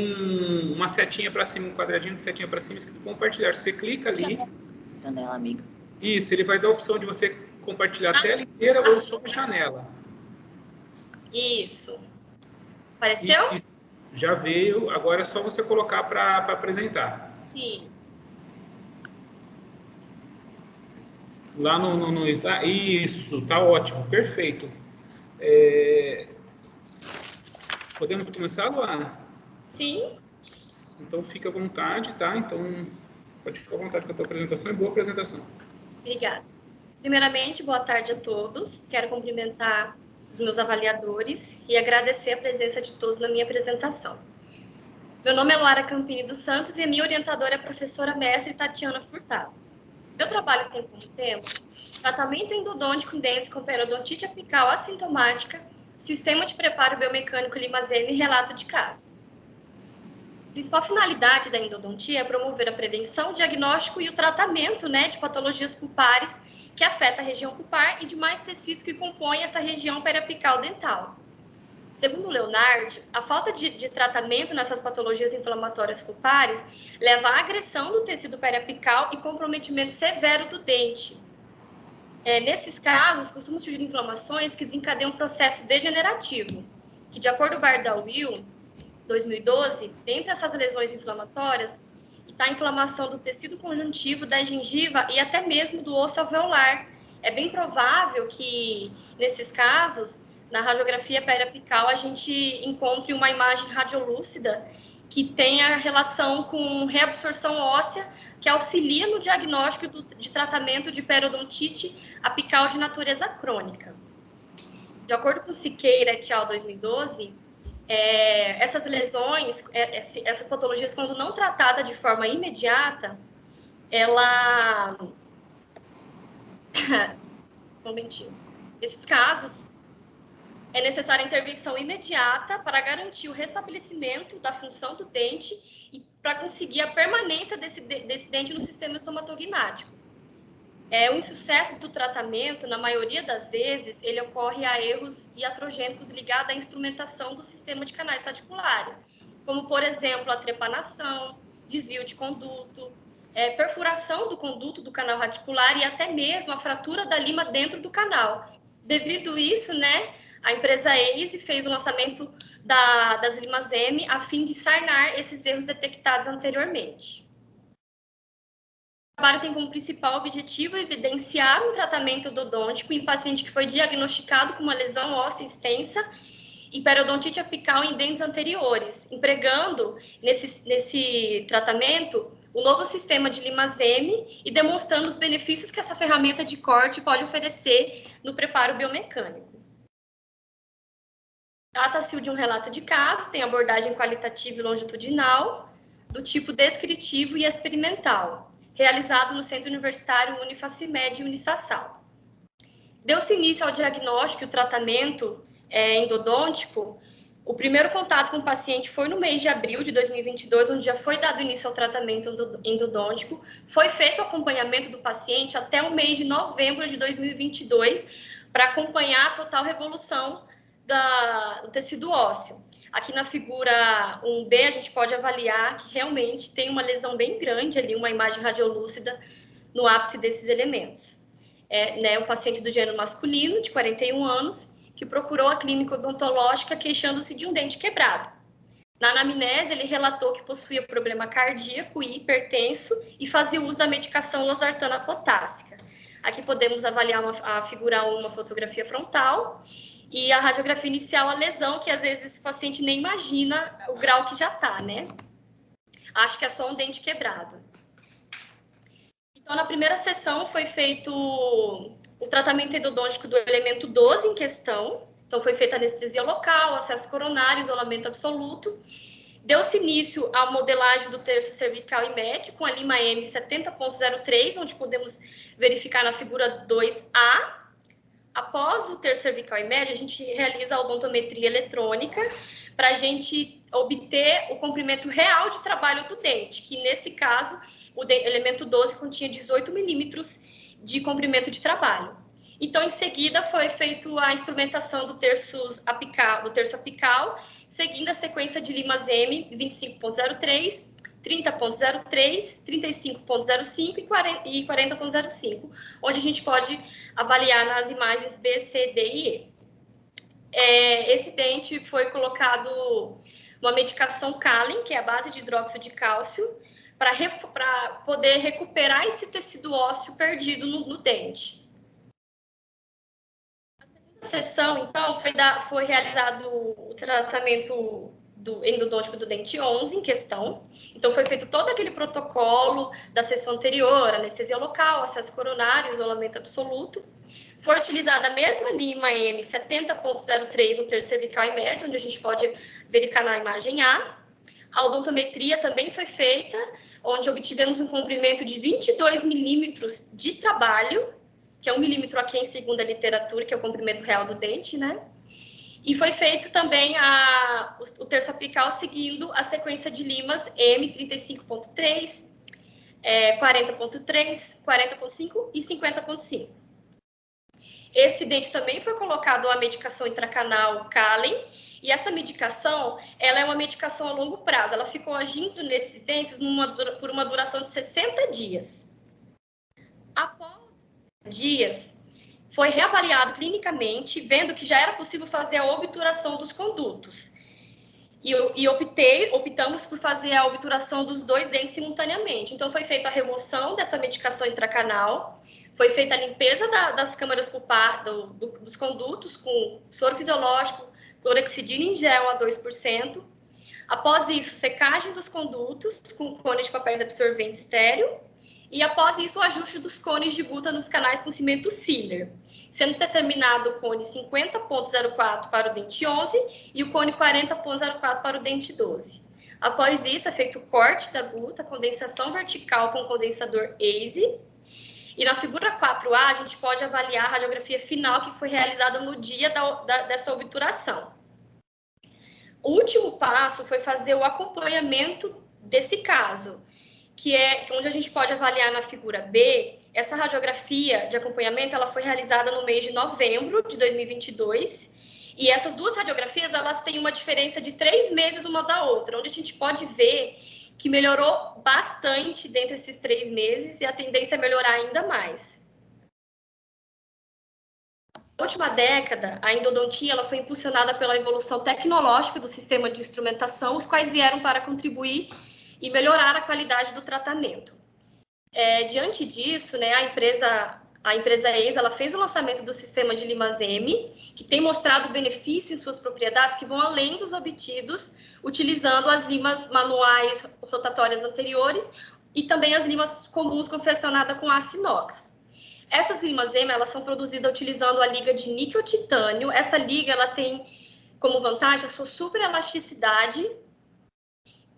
uma setinha para cima, um quadradinho de setinha para cima, escrito compartilhar. Se você clica ali... Janela, amiga. Isso, ele vai dar a opção de você compartilhar a tela inteira ou só a janela. Isso. Apareceu? Isso. Já veio, agora é só você colocar para apresentar. Sim. Lá no slide. Isso, tá ótimo, perfeito. Podemos começar, Luana? Sim. Então, fica à vontade, tá? Então, pode ficar à vontade com a tua apresentação. É boa apresentação. Obrigada. Primeiramente, boa tarde a todos. Quero cumprimentar os meus avaliadores e agradecer a presença de todos na minha apresentação. Meu nome é Luara Campini dos Santos e a minha orientadora é a professora mestre Tatiana Furtado. Meu trabalho tem como tema tratamento endodôntico em dentes com periodontite apical assintomática, sistema de preparo biomecânico Lima-Zeme e relato de caso. A principal finalidade da endodontia é promover a prevenção, o diagnóstico e o tratamento, de patologias pulpares que afetam a região pulpar e demais tecidos que compõem essa região periapical dental. Segundo Leonard, a falta de tratamento nessas patologias inflamatórias pulpares leva à agressão do tecido periapical e comprometimento severo do dente. Nesses casos, costumam surgir inflamações que desencadeiam um processo degenerativo, que, de acordo com Bardal-Will, 2012, dentre essas lesões inflamatórias, está a inflamação do tecido conjuntivo, da gengiva e até mesmo do osso alveolar. É bem provável que, nesses casos, na radiografia periapical, a gente encontre uma imagem radiolúcida que tenha relação com reabsorção óssea, que auxilia no diagnóstico de tratamento de periodontite apical de natureza crônica. De acordo com Siqueira et al. 2012, essas lesões, essas patologias, quando não tratadas de forma imediata, ela... Um momentinho. Nesses casos, é necessária a intervenção imediata para garantir o restabelecimento da função do dente e para conseguir a permanência desse dente no sistema estomatognático. O insucesso do tratamento, na maioria das vezes, ele ocorre a erros iatrogênicos ligados à instrumentação do sistema de canais radiculares, como, por exemplo, a trepanação, desvio de conduto, perfuração do conduto do canal radicular e até mesmo a fratura da lima dentro do canal. Devido a isso, a empresa Eise fez o lançamento das Lima-Zeme a fim de sanar esses erros detectados anteriormente. O trabalho tem como principal objetivo evidenciar um tratamento endodôntico em paciente que foi diagnosticado com uma lesão óssea extensa e periodontite apical em dentes anteriores, empregando nesse tratamento o novo sistema de Lima-Zeme e demonstrando os benefícios que essa ferramenta de corte pode oferecer no preparo biomecânico. Trata-se de um relato de caso, tem abordagem qualitativa e longitudinal, do tipo descritivo e experimental, realizado no Centro Universitário Unifacimed e Unisassal. Deu-se início ao diagnóstico e o tratamento endodôntico. O primeiro contato com o paciente foi no mês de abril de 2022, onde já foi dado início ao tratamento endodôntico. Foi feito o acompanhamento do paciente até o mês de novembro de 2022, para acompanhar a total revolução do tecido ósseo. Aqui na figura 1B, a gente pode avaliar que realmente tem uma lesão bem grande ali, uma imagem radiolúcida no ápice desses elementos. O paciente do gênero masculino, de 41 anos, que procurou a clínica odontológica queixando-se de um dente quebrado. Na anamnese, ele relatou que possuía problema cardíaco e hipertenso e fazia uso da medicação losartana potássica. Aqui podemos avaliar a figura 1, uma fotografia frontal, e a radiografia inicial, a lesão, que às vezes esse paciente nem imagina o grau que já está, Acho que é só um dente quebrado. Então, na primeira sessão foi feito o tratamento endodôntico do elemento 12 em questão. Então, foi feita anestesia local, acesso coronário, isolamento absoluto. Deu-se início à modelagem do terço cervical e médio com a Lima-M 70.03, onde podemos verificar na figura 2A. Após o terço cervical e médio, a gente realiza a odontometria eletrônica para a gente obter o comprimento real de trabalho do dente, que nesse caso, o elemento 12 continha 18 milímetros de comprimento de trabalho. Então, em seguida, foi feita a instrumentação do terço apical, seguindo a sequência de limas M 25.03, 30.03, 35.05 e 40.05, onde a gente pode avaliar nas imagens B, C, D e E. Esse dente foi colocado uma medicação Calen, que é a base de hidróxido de cálcio, para poder recuperar esse tecido ósseo perdido no dente. Na segunda sessão, então, foi realizado o tratamento do endodôntico do dente 11 em questão. Então, foi feito todo aquele protocolo da sessão anterior, anestesia local, acesso coronário, isolamento absoluto. Foi utilizada a mesma lima M 70.03 no terço cervical e médio, onde a gente pode verificar na imagem A. A odontometria também foi feita, onde obtivemos um comprimento de 22 milímetros de trabalho, que é 1 milímetro aquém segundo a literatura, que é o comprimento real do dente, né? E foi feito também o terço apical seguindo a sequência de limas M 35.3, 40.3, 40.5 e 50.5. Esse dente também foi colocado a medicação intracanal Calen, e essa medicação, ela é uma medicação a longo prazo. Ela ficou agindo nesses dentes por uma duração de 60 dias. Após dias, foi reavaliado clinicamente, vendo que já era possível fazer a obturação dos condutos. E optamos por fazer a obturação dos 2 dentes simultaneamente. Então, foi feita a remoção dessa medicação intracanal, foi feita a limpeza das câmaras dos condutos com soro fisiológico, clorexidina em gel a 2%. Após isso, secagem dos condutos com cones de papéis absorventes estéreo. E após isso, o ajuste dos cones de guta nos canais com cimento Sealer, sendo determinado o cone 50.04 para o dente 11 e o cone 40.04 para o dente 12. Após isso, é feito o corte da guta, condensação vertical com condensador AZE. E na figura 4A, a gente pode avaliar a radiografia final que foi realizada no dia dessa obturação. O último passo foi fazer o acompanhamento desse caso, que é onde a gente pode avaliar na figura B. Essa radiografia de acompanhamento ela foi realizada no mês de novembro de 2022, e essas 2 radiografias elas têm uma diferença de 3 meses uma da outra, onde a gente pode ver que melhorou bastante dentro desses 3 meses e a tendência é melhorar ainda mais. Na última década, a endodontia ela foi impulsionada pela evolução tecnológica do sistema de instrumentação, os quais vieram para contribuir e melhorar a qualidade do tratamento. Diante disso, né, a empresa AZE ela fez o lançamento do sistema de limas M, que tem mostrado benefícios em suas propriedades que vão além dos obtidos utilizando as limas manuais rotatórias anteriores e também as limas comuns confeccionadas com aço inox. Essas limas M elas são produzidas utilizando a liga de níquel-titânio. Essa liga ela tem como vantagem a sua superelasticidade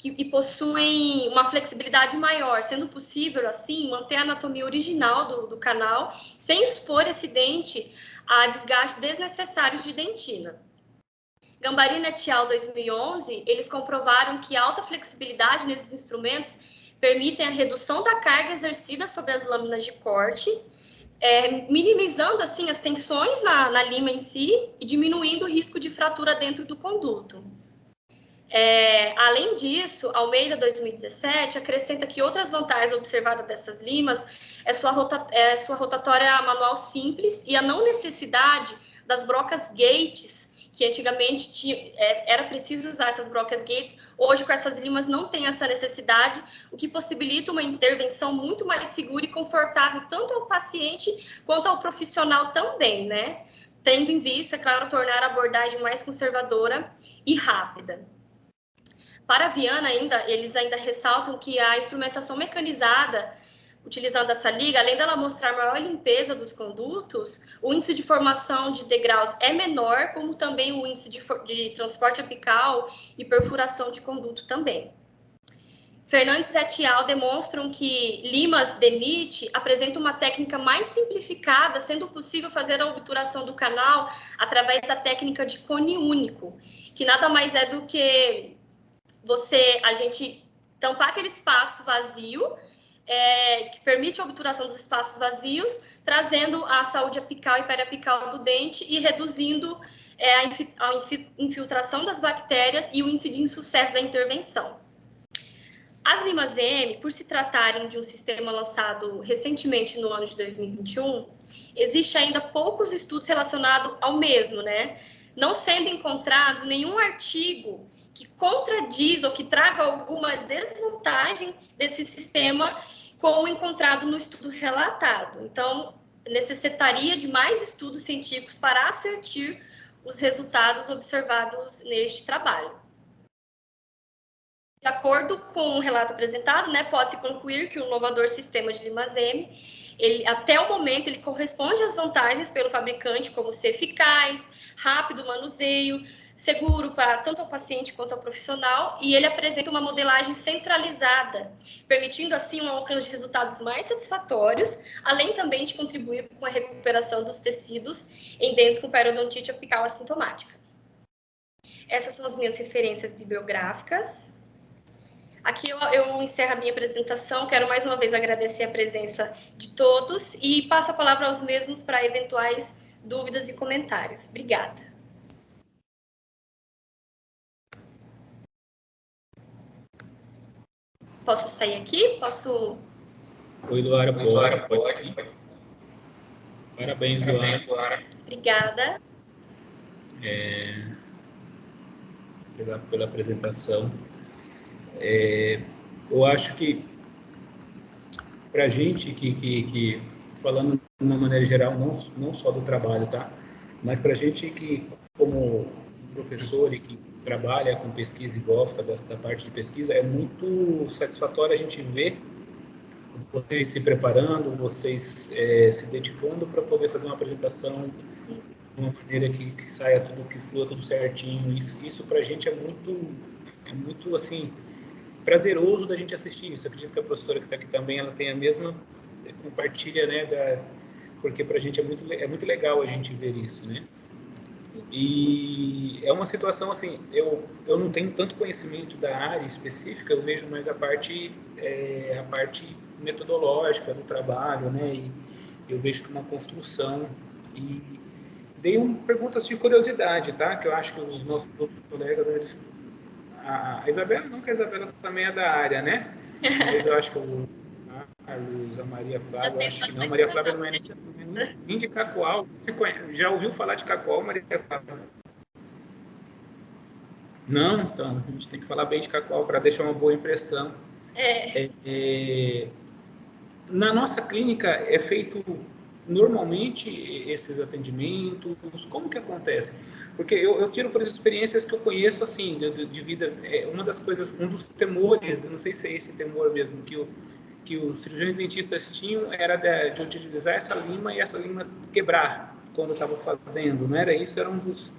e possuem uma flexibilidade maior, sendo possível, assim, manter a anatomia original do canal, sem expor esse dente a desgastes desnecessários de dentina. Gambarina et al. 2011, eles comprovaram que a alta flexibilidade nesses instrumentos permitem a redução da carga exercida sobre as lâminas de corte, minimizando, assim, as tensões na lima em si e diminuindo o risco de fratura dentro do conduto. Além disso, Almeida 2017 acrescenta que outras vantagens observadas dessas limas é sua rotatória manual simples e a não necessidade das brocas gates, que antigamente era preciso usar essas brocas gates. Hoje, com essas limas, não tem essa necessidade, o que possibilita uma intervenção muito mais segura e confortável, tanto ao paciente quanto ao profissional também, né? Tendo em vista, claro, tornar a abordagem mais conservadora e rápida. Para a Viana, eles ainda ressaltam que a instrumentação mecanizada, utilizando essa liga, além dela mostrar maior limpeza dos condutos, o índice de formação de degraus é menor, como também o índice de transporte apical e perfuração de conduto também. Fernandes et al. Demonstram que limas Denit apresentam uma técnica mais simplificada, sendo possível fazer a obturação do canal através da técnica de cone único, que nada mais é do que a gente tampar aquele espaço vazio que permite a obturação dos espaços vazios, trazendo a saúde apical e periapical do dente e reduzindo a infiltração das bactérias e o índice de insucesso da intervenção. As limas EM, por se tratarem de um sistema lançado recentemente no ano de 2021, existe ainda poucos estudos relacionados ao mesmo, né? Não sendo encontrado nenhum artigo que contradiz ou que traga alguma desvantagem desse sistema com o encontrado no estudo relatado. Então, necessitaria de mais estudos científicos para assertir os resultados observados neste trabalho. De acordo com o relato apresentado, né, pode-se concluir que o inovador sistema de limas EM, até o momento, ele corresponde às vantagens pelo fabricante, como ser eficaz, rápido manuseio, seguro para tanto ao paciente quanto ao profissional, e ele apresenta uma modelagem centralizada, permitindo assim um alcance de resultados mais satisfatórios, além também de contribuir com a recuperação dos tecidos em dentes com periodontite apical assintomática. Essas são as minhas referências bibliográficas. Aqui eu encerro a minha apresentação. Quero mais uma vez agradecer a presença de todos e passo a palavra aos mesmos para eventuais dúvidas e comentários. Obrigada. Posso sair aqui? Posso... Oi, Luara, pode sim. Parabéns, Luara. Obrigada. Pela apresentação. Eu acho que, para a gente, que falando de uma maneira geral, não só do trabalho, tá? Mas para a gente que, como professor e que trabalha com pesquisa e gosta da parte de pesquisa, é muito satisfatório a gente ver vocês se preparando, vocês se dedicando para poder fazer uma apresentação de uma maneira que saia tudo, que flua tudo certinho. Isso para a gente é muito assim, prazeroso da gente assistir isso. Eu acredito que a professora que está aqui também, ela tem a mesma, compartilha, né, porque para a gente é muito legal a gente ver isso, né? E é uma situação assim, eu não tenho tanto conhecimento da área específica, eu vejo mais a parte metodológica do trabalho, né? E eu vejo que uma construção. E dei perguntas de curiosidade, tá? Que eu acho que os nossos outros colegas, a Isabela, não que a Isabela também é da área, né? Mas eu acho que o Carlos, a Maria Flávia, eu acho que não. A Maria Flávia não é nem de Cacoal. Já ouviu falar de Cacoal, Maria Flávia? Não? Então, a gente tem que falar bem de Cacoal para deixar uma boa impressão. Na nossa clínica é feito normalmente esses atendimentos. Como que acontece? Porque eu tiro por experiências que eu conheço assim de vida. Uma das coisas, um dos temores, não sei se é esse temor mesmo que os cirurgiões dentistas tinham, era de utilizar essa lima e essa lima quebrar quando estava fazendo, não era isso? Era um dos...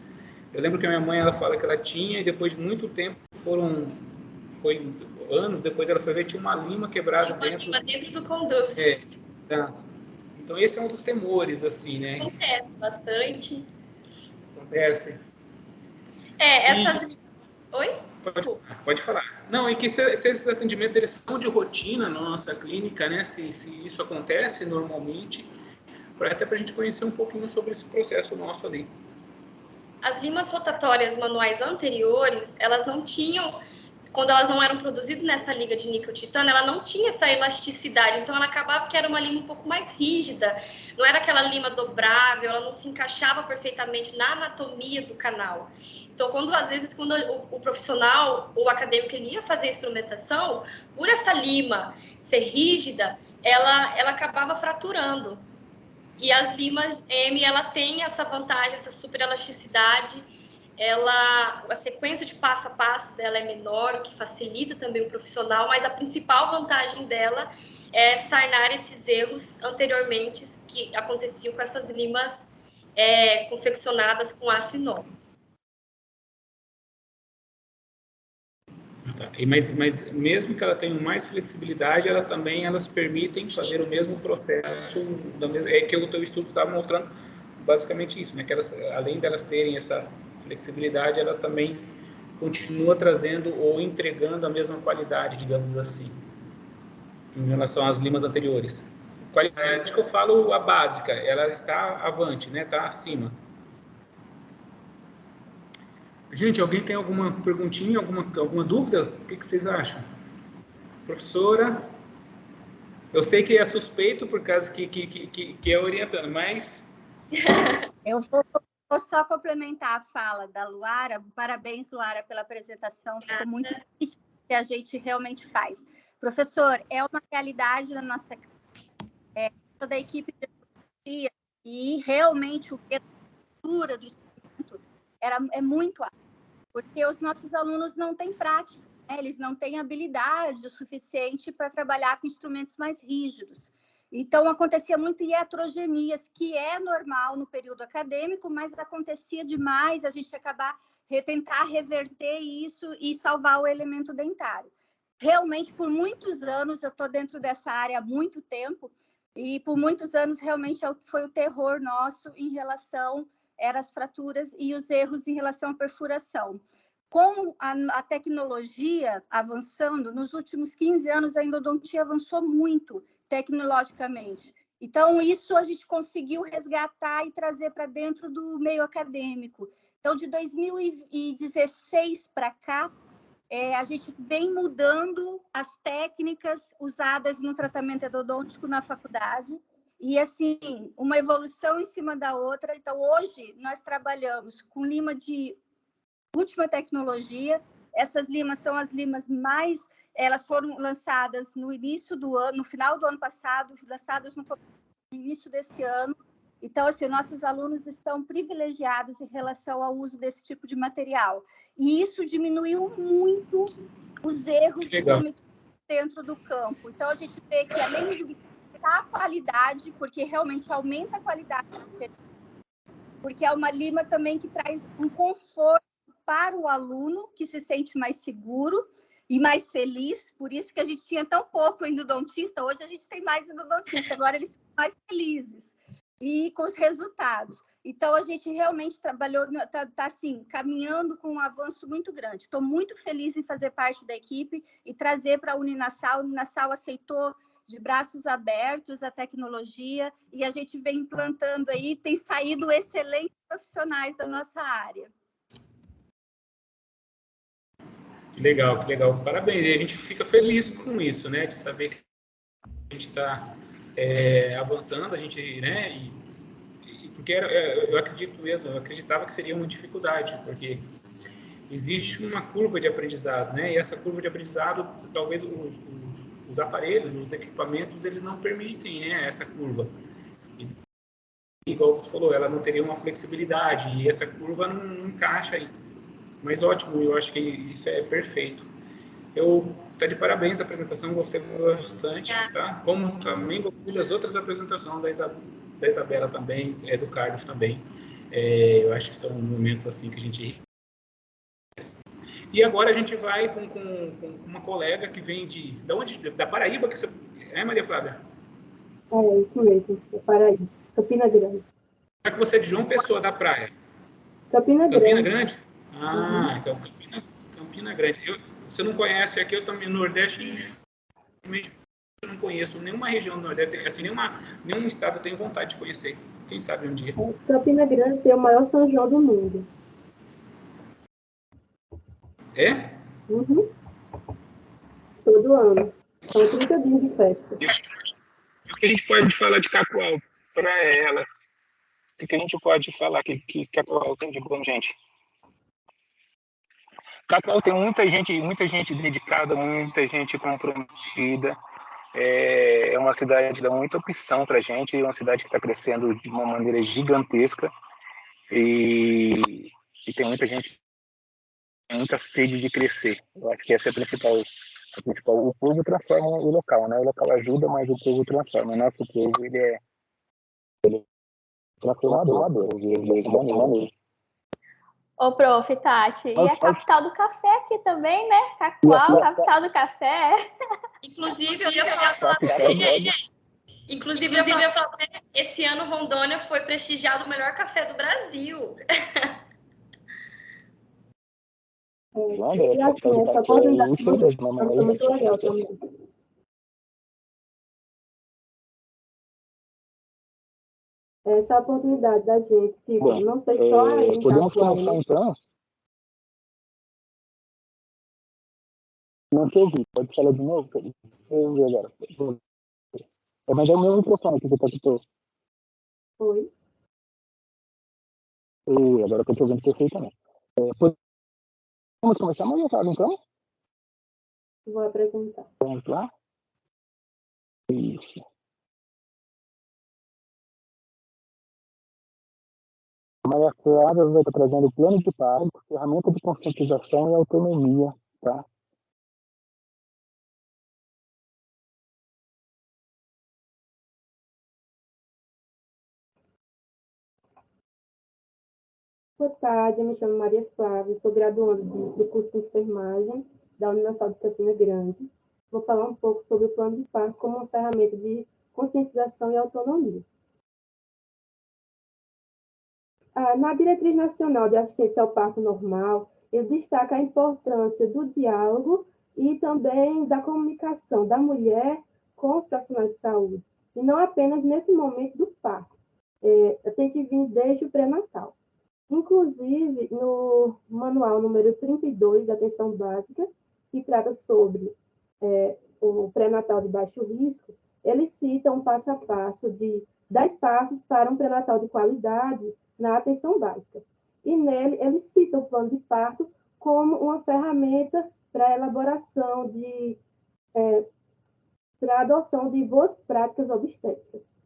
Eu lembro que a minha mãe, ela fala que ela tinha, e depois de muito tempo, foi anos depois, ela foi ver, tinha uma lima quebrada dentro do conduto. Tá. Então esse é um dos temores, assim, né? Acontece bastante. Acontece. Oi? Pode falar. Não, e que se esses atendimentos eles são de rotina na nossa clínica, né? Se isso acontece normalmente, até para a gente conhecer um pouquinho sobre esse processo nosso ali. As limas rotatórias manuais anteriores, elas não tinham, quando elas não eram produzidas nessa liga de níquel titânio, ela não tinha essa elasticidade, então ela acabava que era uma lima um pouco mais rígida, não era aquela lima dobrável, ela não se encaixava perfeitamente na anatomia do canal. Então, às vezes, quando o profissional ou o acadêmico ele ia fazer a instrumentação, por essa lima ser rígida, ela acabava fraturando. E as limas M, ela tem essa vantagem, essa super elasticidade, a sequência de passo a passo dela é menor, o que facilita também o profissional, mas a principal vantagem dela é sanar esses erros anteriormente que aconteciam com essas limas confeccionadas com aço inox. Tá. Mas mesmo que ela tenha mais flexibilidade, elas permitem fazer o mesmo processo, que o teu estudo está mostrando basicamente isso, né? Que elas, além delas terem essa flexibilidade, ela também continua trazendo ou entregando a mesma qualidade, digamos assim. em relação às limas anteriores. Qualidade que eu falo, a básica, ela está avante, né? Está acima. Gente, alguém tem alguma perguntinha, alguma dúvida? O que vocês acham? Professora, eu sei que é suspeito por causa que é orientando, mas... Eu vou só complementar a fala da Luara. Parabéns, Luara, pela apresentação. Ficou muito nítido o que a gente realmente faz. Professor, é uma realidade da nossa toda a equipe de ecologia, e realmente o que a cultura do instrumento é muito alto, porque os nossos alunos não têm prática, né? Eles não têm habilidade o suficiente para trabalhar com instrumentos mais rígidos. Então, acontecia muito iatrogenias, que é normal no período acadêmico, mas acontecia demais a gente tentar reverter isso e salvar o elemento dentário. Realmente, por muitos anos, eu estou dentro dessa área há muito tempo, e por muitos anos, realmente, foi o terror nosso em relação às fraturas e os erros em relação à perfuração. Com a tecnologia avançando, nos últimos 15 anos, a endodontia avançou muito tecnologicamente. Então, isso a gente conseguiu resgatar e trazer para dentro do meio acadêmico. Então, de 2016 para cá, a gente vem mudando as técnicas usadas no tratamento endodôntico na faculdade, e, assim, uma evolução em cima da outra. Então, hoje, nós trabalhamos com lima de última tecnologia. Essas limas são as limas elas foram lançadas no início do ano, no final do ano passado, lançadas no início desse ano. Então, assim, nossos alunos estão privilegiados em relação ao uso desse tipo de material. E isso diminuiu muito os erros cometidos dentro do campo. Então, a gente vê que, além de aumentar a qualidade, porque realmente aumenta a qualidade, porque é uma lima também que traz um conforto para o aluno, que se sente mais seguro e mais feliz. Por isso que a gente tinha tão pouco endodontista, hoje a gente tem mais endodontista, agora eles são mais felizes e com os resultados. Então, a gente realmente trabalhou, está assim, caminhando com um avanço muito grande. Estou muito feliz em fazer parte da equipe e trazer para a Uninassal. A Uninassal aceitou de braços abertos a tecnologia, e a gente vem implantando aí, tem saído excelentes profissionais da nossa área. Que legal, que legal. Parabéns. E a gente fica feliz com isso, né? De saber que a gente está avançando, a gente, né? Porque eu acredito mesmo, eu acreditava que seria uma dificuldade, porque existe uma curva de aprendizado, né? E essa curva de aprendizado, talvez os aparelhos, os equipamentos, eles não permitem, né, essa curva. E, igual você falou, ela não teria uma flexibilidade, e essa curva não encaixa aí. Mas ótimo, eu acho que isso é perfeito. Tá de parabéns a apresentação, gostei bastante, tá? Como também gostei das outras apresentações da Isabela também, do Carlos também. Eu acho que são momentos assim que a gente... E agora a gente vai com uma colega que vem de onde? Da Paraíba, que você... Maria Flávia? É, isso mesmo, da Paraíba, Campina Grande. É que você é de João Pessoa, da praia? Campina Grande? Ah, então Campina Grande. Você não conhece aqui, eu também, no Nordeste, infelizmente, eu não conheço nenhuma região do Nordeste, assim, nenhum estado eu tenho vontade de conhecer. Quem sabe um dia. Campina Grande tem o maior São João do mundo. É? Uhum. Todo ano. São 30 dias de festa. O que a gente pode falar de Cacoal para ela? O que a gente pode falar que Cacoal tem de bom, gente? Cacoal tem muita gente dedicada, muita gente comprometida. É uma cidade que dá muita opção para a gente, é uma cidade que está crescendo de uma maneira gigantesca e tem muita gente, muita sede de crescer. Eu acho que essa é a principal. O povo transforma o local, né? O local ajuda, mas o povo transforma. O nosso povo, ele é transformador. Ô, prof, Tati, e a capital do café aqui também, né? Cacoal, capital do café. Inclusive, eu ia falar esse ano Rondônia foi prestigiado o melhor café do Brasil. E assim, essa oportunidade que vocês estão muito legal também. essa oportunidade da gente, tipo, Bom, não sei só a gente podemos atuando. começar então? Não te ouvi, pode falar de novo? Eu ouvi agora. Mas é o meu microfone que você escutou. Oi? Agora que eu estou ouvindo perfeitamente. Podemos começar, Maria Clara, então? Vou apresentar. Vamos lá? Isso. Maria Clara vai estar trazendo o plano de paz, ferramenta de conscientização e autonomia, tá? Boa tarde, eu me chamo Maria Flávia, sou graduanda do curso de enfermagem da Universidade de Campina Grande. Vou falar um pouco sobre o plano de parto como uma ferramenta de conscientização e autonomia. Na Diretriz Nacional de Assistência ao Parto Normal, ele destaca a importância do diálogo e também da comunicação da mulher com os profissionais de saúde, e não apenas nesse momento do parto. Tem que vir desde o pré-natal. Inclusive, no manual número 32 da atenção básica, que trata sobre o pré-natal de baixo risco, ele cita um passo a passo de 10 passos para um pré-natal de qualidade na atenção básica. E nele, ele cita o plano de parto como uma ferramenta para a elaboração para a adoção de boas práticas obstétricas.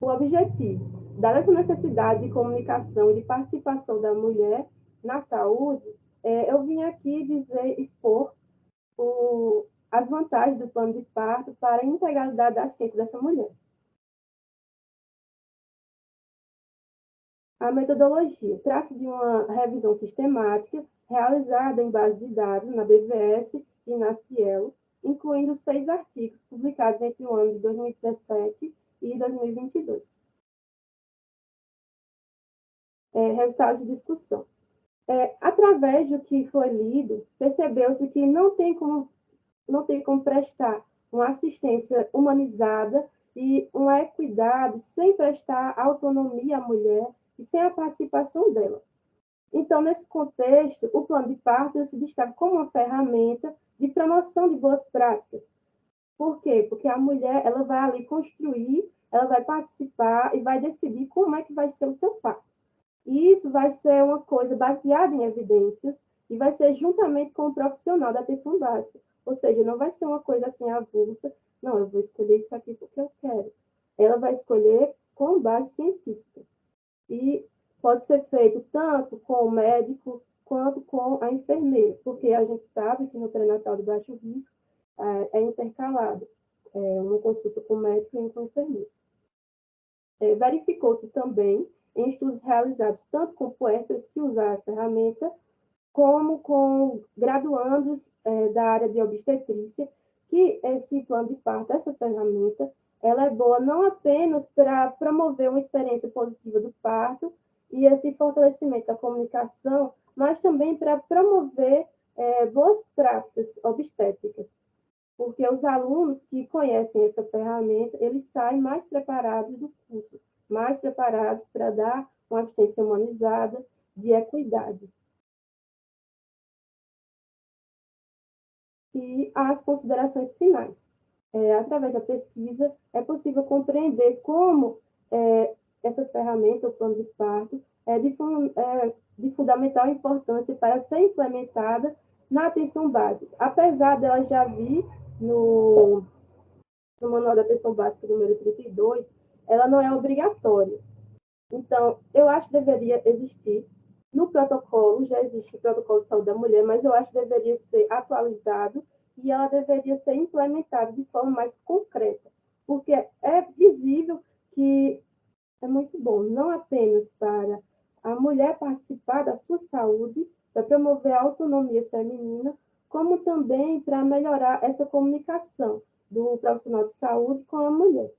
O objetivo, dada essa necessidade de comunicação e de participação da mulher na saúde, eu vim aqui expor as vantagens do plano de parto para a integralidade da assistência dessa mulher. A metodologia trata de uma revisão sistemática realizada em base de dados na BVS e na Cielo, incluindo 6 artigos publicados entre o ano de 2017 e 2022. Resultados de discussão. Através do que foi lido, percebeu-se que não tem como prestar uma assistência humanizada e uma equidade sem prestar autonomia à mulher e sem a participação dela. Então, nesse contexto, o plano de parto se destaca como uma ferramenta de promoção de boas práticas. Por quê? Porque a mulher ela vai ali construir, ela vai participar e vai decidir como é que vai ser o seu parto. E isso vai ser uma coisa baseada em evidências e vai ser juntamente com o profissional da atenção básica. Ou seja, não vai ser uma coisa assim avulsa, não, eu vou escolher isso aqui porque eu quero. Ela vai escolher com base científica. E pode ser feito tanto com o médico quanto com a enfermeira, porque a gente sabe que no pré-natal de baixo risco é intercalado, uma consulta com o médico e com o enfermeiro. Verificou-se também em estudos realizados tanto com puérperas que usaram a ferramenta, como com graduandos da área de obstetrícia, que esse plano de parto, essa ferramenta, ela é boa não apenas para promover uma experiência positiva do parto e esse fortalecimento da comunicação, mas também para promover boas práticas obstétricas. Porque os alunos que conhecem essa ferramenta, eles saem mais preparados do curso, mais preparados para dar uma assistência humanizada de equidade. E as considerações finais. Através da pesquisa, é possível compreender como essa ferramenta, o plano de parto, é de fundamental importância para ser implementada na atenção básica. Apesar dela já vir no Manual da Atenção Básica número 32, ela não é obrigatória. Então, eu acho que deveria existir. No protocolo, já existe o protocolo de saúde da mulher, mas eu acho que deveria ser atualizado e ela deveria ser implementada de forma mais concreta, porque é visível que é muito bom, não apenas para a mulher participar da sua saúde, para promover a autonomia feminina, como também para melhorar essa comunicação do profissional de saúde com a mulher.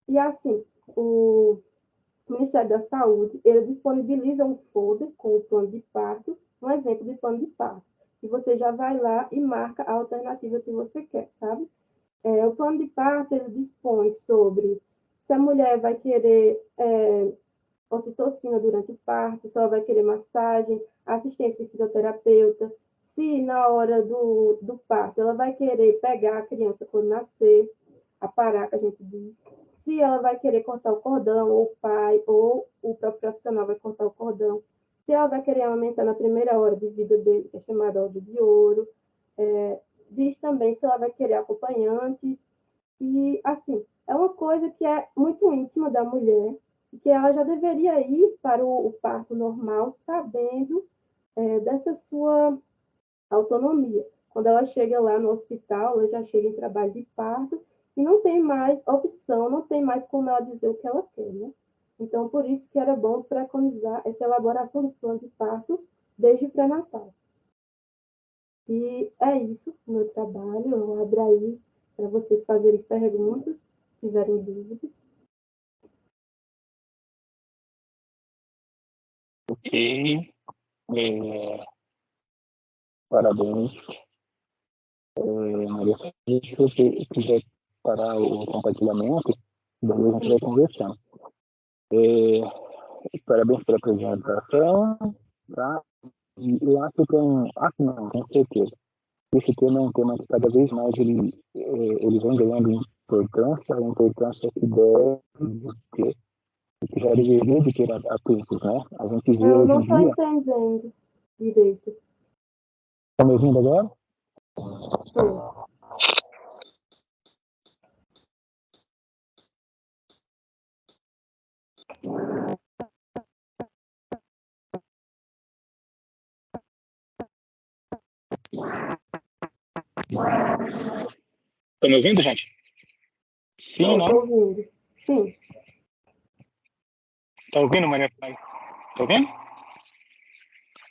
E assim, o Ministério da Saúde, ele disponibiliza um folder com o plano de parto, um exemplo de plano de parto. E você já vai lá e marca a alternativa que você quer, sabe? O plano de parto ele dispõe sobre se a mulher vai querer ocitocina durante o parto, se ela vai querer massagem, assistência de fisioterapeuta, se na hora do parto ela vai querer pegar a criança quando nascer, aparar, que a gente diz, se ela vai querer cortar o cordão, ou o pai, ou o próprio profissional vai cortar o cordão, se ela vai querer aumentar na primeira hora de vida dele, que é chamada hora de ouro, diz também se ela vai querer acompanhantes, e assim, é uma coisa que é muito íntima da mulher, que ela já deveria ir para o parto normal sabendo dessa sua autonomia. Quando ela chega lá no hospital, ela já chega em trabalho de parto e não tem mais opção, não tem mais como ela dizer o que ela quer, né? Então, por isso que era bom preconizar essa elaboração do plano de parto desde o pré-natal. E é isso o meu trabalho. Eu abro aí para vocês fazerem perguntas, se tiverem dúvidas. Ok. Parabéns, Maria. Se você quiser parar o compartilhamento, daí a gente vai conversando. Parabéns pela apresentação, tá? E eu acho que não, com certeza. Esse tema é um tema que cada vez mais ele vem ganhando importância, a importância que deve ter, que já deveria de ter há tempos, né? A gente vê Eu hoje não em estou dia... entendendo direito. Está me ouvindo agora? Estou. Está me ouvindo, gente? Sim, né? Estou ouvindo. Sim. Está ouvindo, Maria? Está ouvindo?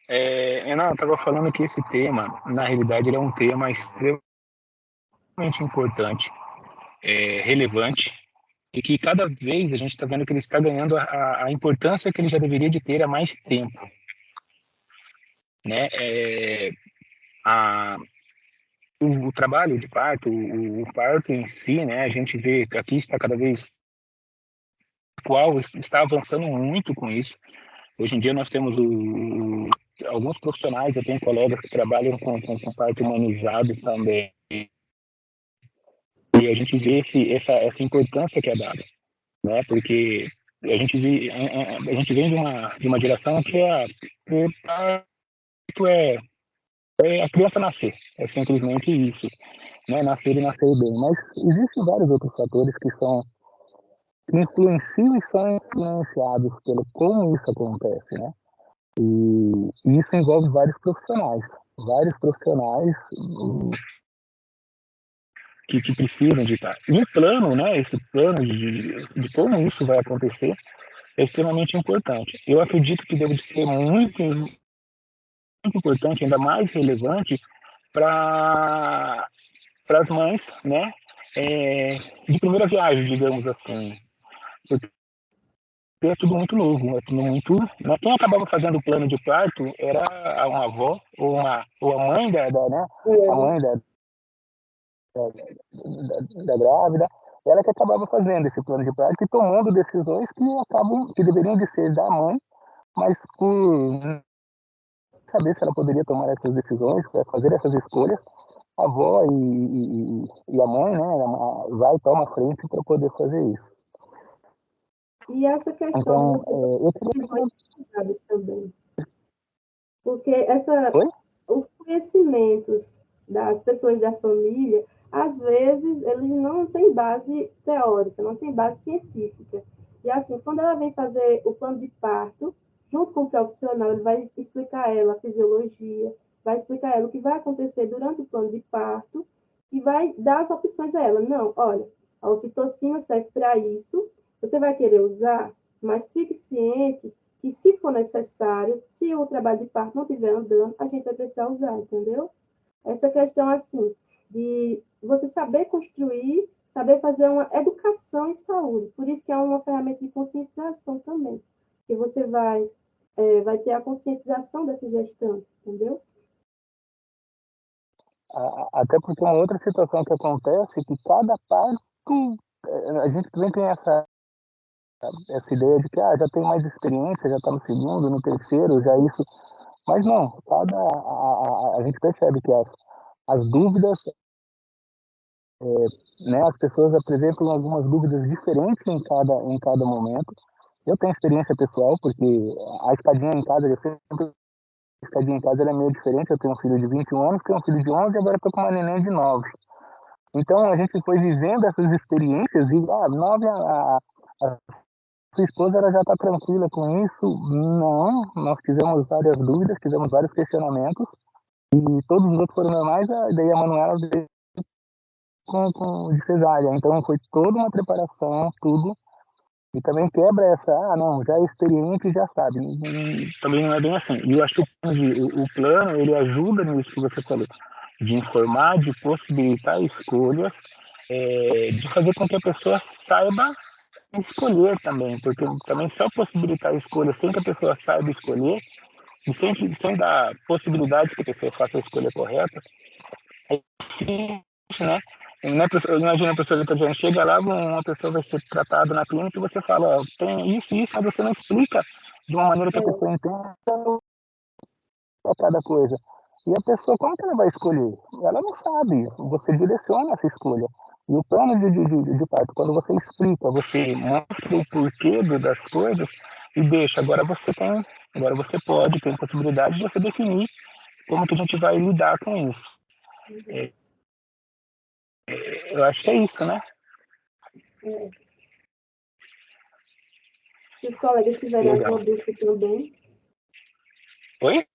Eu estava falando que esse tema, na realidade, ele é um tema extremamente importante, relevante, e que cada vez a gente está vendo que ele está ganhando a importância que ele já deveria de ter há mais tempo, né? O trabalho de parto, o parto em si, né? A gente vê que aqui está cada vez está avançando muito com isso. Hoje em dia nós temos alguns profissionais, eu tenho colegas que trabalham com parto humanizado também, e a gente vê essa importância que é dada, né? Porque a gente vem de uma geração que parto é a criança nascer, é simplesmente isso, né? Nascer e nascer bem. Mas existem vários outros fatores que influenciam e são influenciados pelo como isso acontece, né? E isso envolve vários profissionais que precisam de estar. E o plano, né? Esse plano de como isso vai acontecer é extremamente importante. Eu acredito que deve ser muito importante, ainda mais relevante para as mães, né? De primeira viagem, digamos assim. Porque é tudo muito novo, é tudo muito... Né? Quem acabava fazendo o plano de parto era uma avó ou a mãe né? A mãe da grávida, ela que acabava fazendo esse plano de parto e tomando decisões que deveriam de ser da mãe, mas por não saber se ela poderia tomar essas decisões, fazer essas escolhas, a avó e a mãe, né, vai e toma a frente para poder fazer isso. E essa questão Então, eu também. Porque Oi? os conhecimentos das pessoas da família, às vezes, eles não têm base teórica, não têm base científica. E assim, quando ela vem fazer o plano de parto, junto com o profissional, ele vai explicar a ela a fisiologia, vai explicar a ela o que vai acontecer durante o plano de parto e vai dar as opções a ela. Não, olha, a ocitocina serve para isso, você vai querer usar, mas fique ciente que, se for necessário, se o trabalho de parto não estiver andando, a gente vai precisar usar, entendeu? Essa questão, assim, de você saber construir, saber fazer uma educação em saúde. Por isso que é uma ferramenta de conscientização também, que você vai ter a conscientização dessas gestantes, entendeu? Até porque uma outra situação que acontece é que cada parto, a gente também tem essa ideia de que já tem mais experiência, já está no segundo, no terceiro, já isso. Mas não, a gente percebe que as dúvidas, né, as pessoas apresentam algumas dúvidas diferentes em cada momento. Eu tenho experiência pessoal, porque a escadinha em casa, a escadinha em casa ela é meio diferente. Eu tenho um filho de 21 anos, tenho um filho de 11 e agora estou com uma neném de 9. Então a gente foi vivendo essas experiências e 9 a sua esposa ela já está tranquila com isso? Não, nós tivemos várias dúvidas, tivemos vários questionamentos e todos os outros foram normais. Daí a Manuela veio com de cesárea, então foi toda uma preparação, tudo. E também quebra essa, não, já é experiente e já sabe. Também não é bem assim. E eu acho que o plano, ele ajuda nisso que você falou, de informar, de possibilitar escolhas, de fazer com que a pessoa saiba escolher também, porque também só possibilitar a escolha sem que a pessoa saiba escolher, e sem dar possibilidade que a pessoa faça a escolha correta, é difícil, né? Imagina a pessoa que chega lá, uma pessoa vai ser tratada na clínica e você fala, tem isso, mas você não explica de uma maneira que a pessoa entenda cada coisa. E a pessoa, como que ela vai escolher? Ela não sabe, você direciona essa escolha. E o plano de parto, quando você explica, você mostra o porquê das coisas e deixa, agora você pode, tem possibilidade de você definir como que a gente vai lidar com isso. Eu acho que é isso, né? Se os colegas tiverem alguma dúvida também. Oi?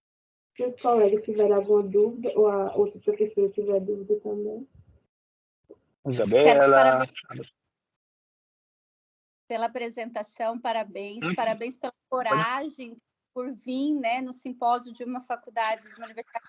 Se os colegas tiverem alguma dúvida, ou a outra professora tiver dúvida também. Isabela. Quero te parabenizar pela apresentação, parabéns pela coragem por vir, né, no simpósio de uma faculdade, de uma universidade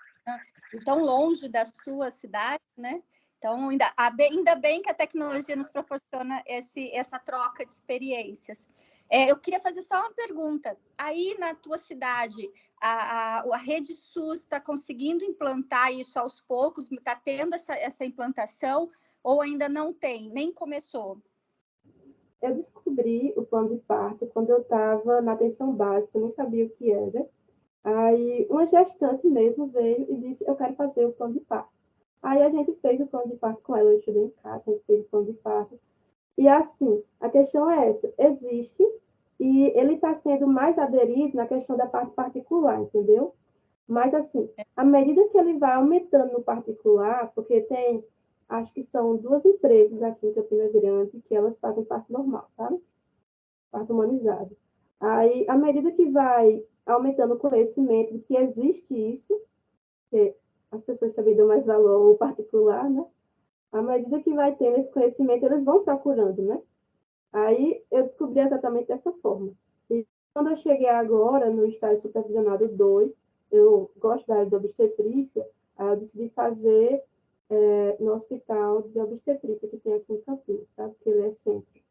tão longe da sua cidade, né? Então, ainda bem que a tecnologia nos proporciona essa troca de experiências. Eu queria fazer só uma pergunta. Aí, na tua cidade, a Rede SUS está conseguindo implantar isso aos poucos? Está tendo essa implantação? Ou ainda não tem? Nem começou? Eu descobri o plano de parto quando eu estava na atenção básica, eu nem sabia o que era. Aí, uma gestante mesmo veio e disse, eu quero fazer o plano de parto. Aí, a gente fez o plano de parto com ela, eu estudei em casa, a gente fez o plano de parto. E, assim, a questão é essa, existe, e ele está sendo mais aderido na questão da parte particular, entendeu? Mas, assim, à medida que ele vai aumentando no particular, porque tem, acho que são 2 empresas aqui em Campina Grande que elas fazem parto normal, sabe? Parto humanizado. Aí, à medida que vai aumentando o conhecimento de que existe isso, que as pessoas também dão mais valor ao particular, né? À medida que vai tendo esse conhecimento, eles vão procurando, né? Aí eu descobri exatamente dessa forma. E quando eu cheguei agora no estágio supervisionado 2, eu gosto da área de obstetrícia, aí eu decidi fazer no hospital de obstetrícia que tem aqui em Campinas, sabe? Que ele é centro.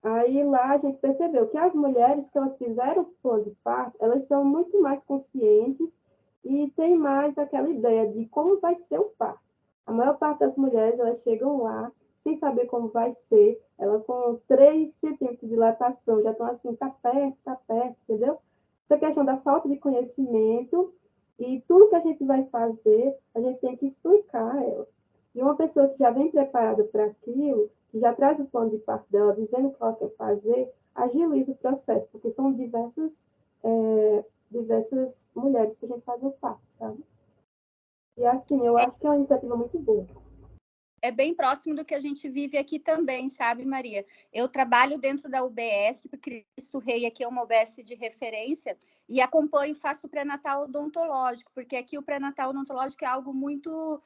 Aí lá a gente percebeu que as mulheres que elas fizeram o plano de parto, elas são muito mais conscientes e tem mais aquela ideia de como vai ser o parto. A maior parte das mulheres, elas chegam lá sem saber como vai ser, ela com 3 centímetros de dilatação, já estão assim, tá perto, entendeu? Essa questão da falta de conhecimento e tudo que a gente vai fazer, a gente tem que explicar a ela. E uma pessoa que já vem preparada para aquilo, que já traz o plano de parto dela, dizendo o que ela quer fazer, agiliza o processo, porque são diversas mulheres que a gente faz o parto, sabe? E assim, eu acho que é uma iniciativa muito boa. É bem próximo do que a gente vive aqui também, sabe, Maria? Eu trabalho dentro da UBS, Cristo Rei aqui é uma UBS de referência, e acompanho e faço pré-natal odontológico, porque aqui o pré-natal odontológico é algo muito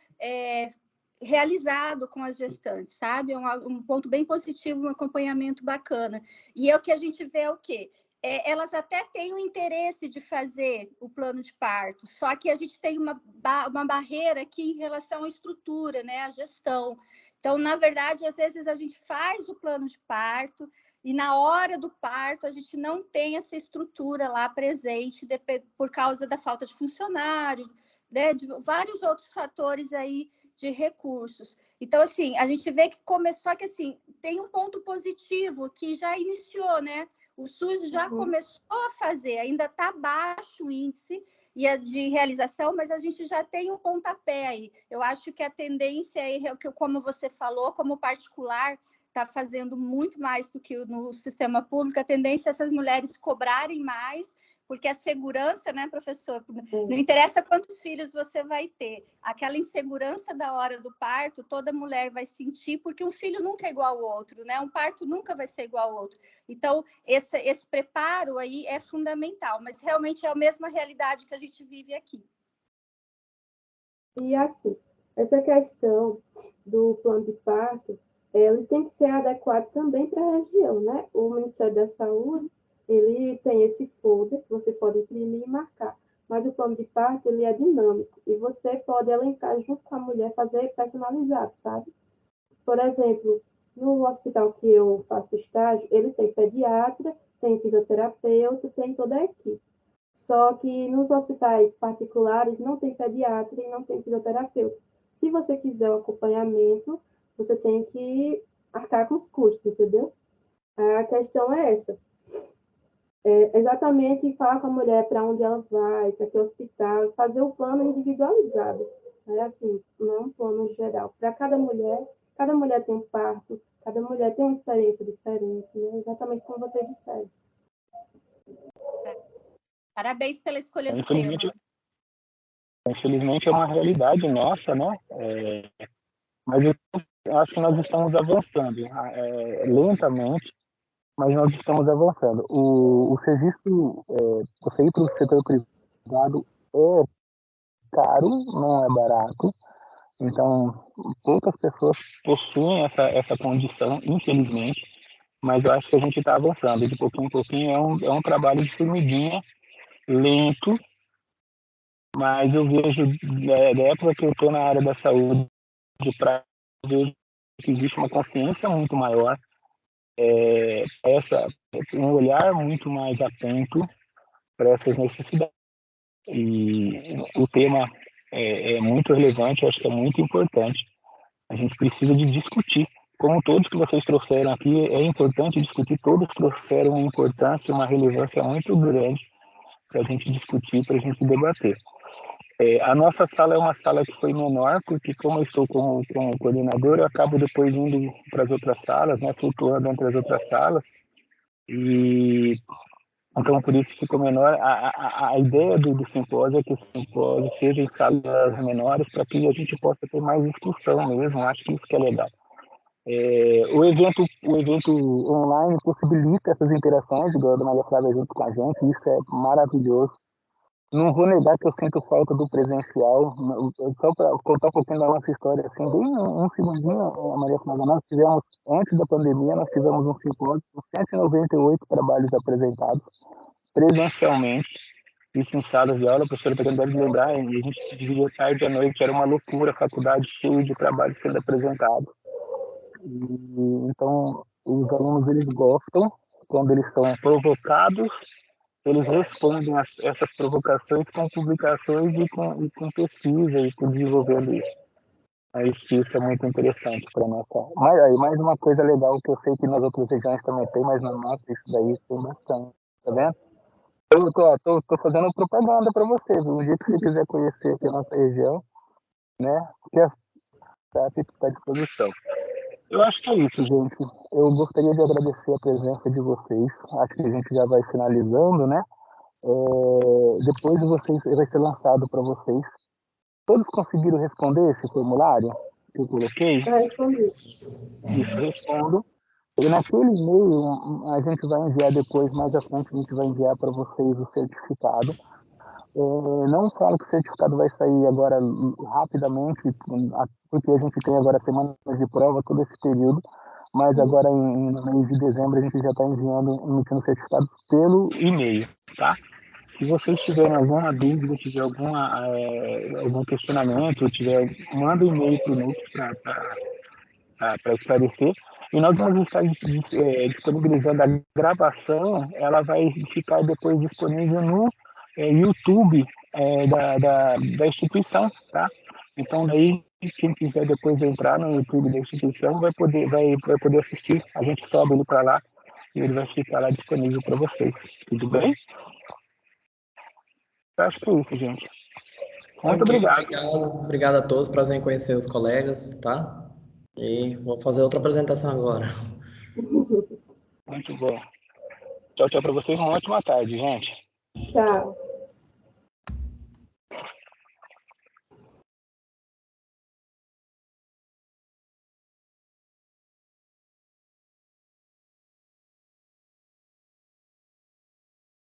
realizado com as gestantes, sabe? É um ponto bem positivo, um acompanhamento bacana. E é o que a gente vê o quê? Elas até têm o interesse de fazer o plano de parto, só que a gente tem uma barreira aqui em relação à estrutura, né, à gestão. Então, na verdade, às vezes a gente faz o plano de parto e na hora do parto a gente não tem essa estrutura lá presente por causa da falta de funcionário, né, de vários outros fatores aí de recursos. Então, assim, a gente vê que começou, que assim, tem um ponto positivo que já iniciou, né? O SUS já começou a fazer, ainda está baixo o índice de realização, mas a gente já tem um pontapé aí. Eu acho que a tendência aí, como você falou, como particular, está fazendo muito mais do que no sistema público, a tendência é essas mulheres cobrarem mais, porque a segurança, né, professor? Não interessa quantos filhos você vai ter, aquela insegurança da hora do parto, toda mulher vai sentir, porque um filho nunca é igual ao outro, né? Um parto nunca vai ser igual ao outro. Então, esse preparo aí é fundamental, mas realmente é a mesma realidade que a gente vive aqui. E assim, essa questão do plano de parto, ele tem que ser adequado também para a região, né? O Ministério da Saúde, ele tem esse folder que você pode imprimir e marcar, mas o plano de parto, ele é dinâmico, e você pode elencar junto com a mulher, fazer personalizado, sabe? Por exemplo, no hospital que eu faço estágio, ele tem pediatra, tem fisioterapeuta, tem toda a equipe. Só que nos hospitais particulares não tem pediatra e não tem fisioterapeuta. Se você quiser o acompanhamento, você tem que arcar com os custos, entendeu? A questão é essa. Exatamente falar com a mulher para onde ela vai, para que hospital, fazer o plano individualizado. É assim, não é um plano geral. Para cada mulher tem um parto, cada mulher tem uma experiência diferente, né? Exatamente como vocês disseram. Parabéns pela escolha do tema. Infelizmente é uma realidade nossa, né? Mas eu acho que nós estamos avançando lentamente, mas nós estamos avançando. O serviço, você ir para o setor privado é caro, não é barato. Então, poucas pessoas possuem essa condição, infelizmente, mas eu acho que a gente está avançando. De pouquinho em pouquinho é um trabalho de formiguinha, lento, mas eu vejo, da época que eu estou na área da saúde, vejo que existe uma consciência muito maior, um olhar muito mais atento para essas necessidades. E o tema é muito relevante, eu acho que é muito importante. A gente precisa de discutir. Como todos que vocês trouxeram aqui, é importante discutir, todos trouxeram uma importância, uma relevância muito grande para a gente discutir, para a gente debater. A nossa sala é uma sala que foi menor, porque como eu estou como coordenador, eu acabo depois indo para as outras salas, né, flutuando entre as outras salas, e então por isso ficou menor. A ideia do simpósio é que o simpósio seja em salas menores, para que a gente possa ter mais discussão mesmo, acho que isso que é legal. O evento online possibilita essas interações, igual a Maria Flávia junto com a gente, isso é maravilhoso. Não vou negar que eu sinto falta do presencial. Só para contar um pouquinho da nossa história, assim, bem um segundinho, a Maria Flávia, nós tivemos, antes da pandemia, nós fizemos um simpósio com 198 trabalhos apresentados presencialmente, isso em salas de aula, a professora deve lembrar, e a gente se dividia tarde e à noite, era uma loucura, a faculdade cheia de trabalhos sendo apresentados. Então, os alunos, eles gostam quando eles são provocados, eles respondem essas provocações com publicações e com pesquisa e com desenvolvendo isso. Acho que isso é muito interessante para nossa. Mais uma coisa legal que eu sei que nas outras regiões também tem, mas na nossa isso daí tem bastante, tá vendo? Eu tô fazendo propaganda para vocês. Um dia que você quiser conhecer aqui a nossa região, né? Está à disposição. Eu acho que é isso, gente. Eu gostaria de agradecer a presença de vocês. Acho que a gente já vai finalizando, né? Depois vai ser lançado para vocês. Todos conseguiram responder esse formulário que eu coloquei? Respondi. Isso, respondo. E naquele e-mail, a gente vai enviar depois, mais à frente, a gente vai enviar para vocês o certificado. Não falo que o certificado vai sair agora rapidamente, porque a gente tem agora semanas de prova, todo esse período, mas agora no mês de dezembro a gente já está emitindo certificados pelo e-mail, tá? Se vocês tiverem alguma dúvida, tiver algum questionamento, manda um e-mail para o NUPS para esclarecer. E nós vamos estar disponibilizando a gravação, ela vai ficar depois disponível no YouTube, da instituição, tá? Então, daí, quem quiser depois entrar no YouTube da instituição vai poder assistir. A gente sobe ele para lá e ele vai ficar lá disponível para vocês. Tudo bem? Acho que é isso, gente. Muito obrigado. Obrigado a todos. Prazer em conhecer os colegas, tá? E vou fazer outra apresentação agora. Muito bom. Tchau, tchau para vocês. Uma ótima tarde, gente. Tchau.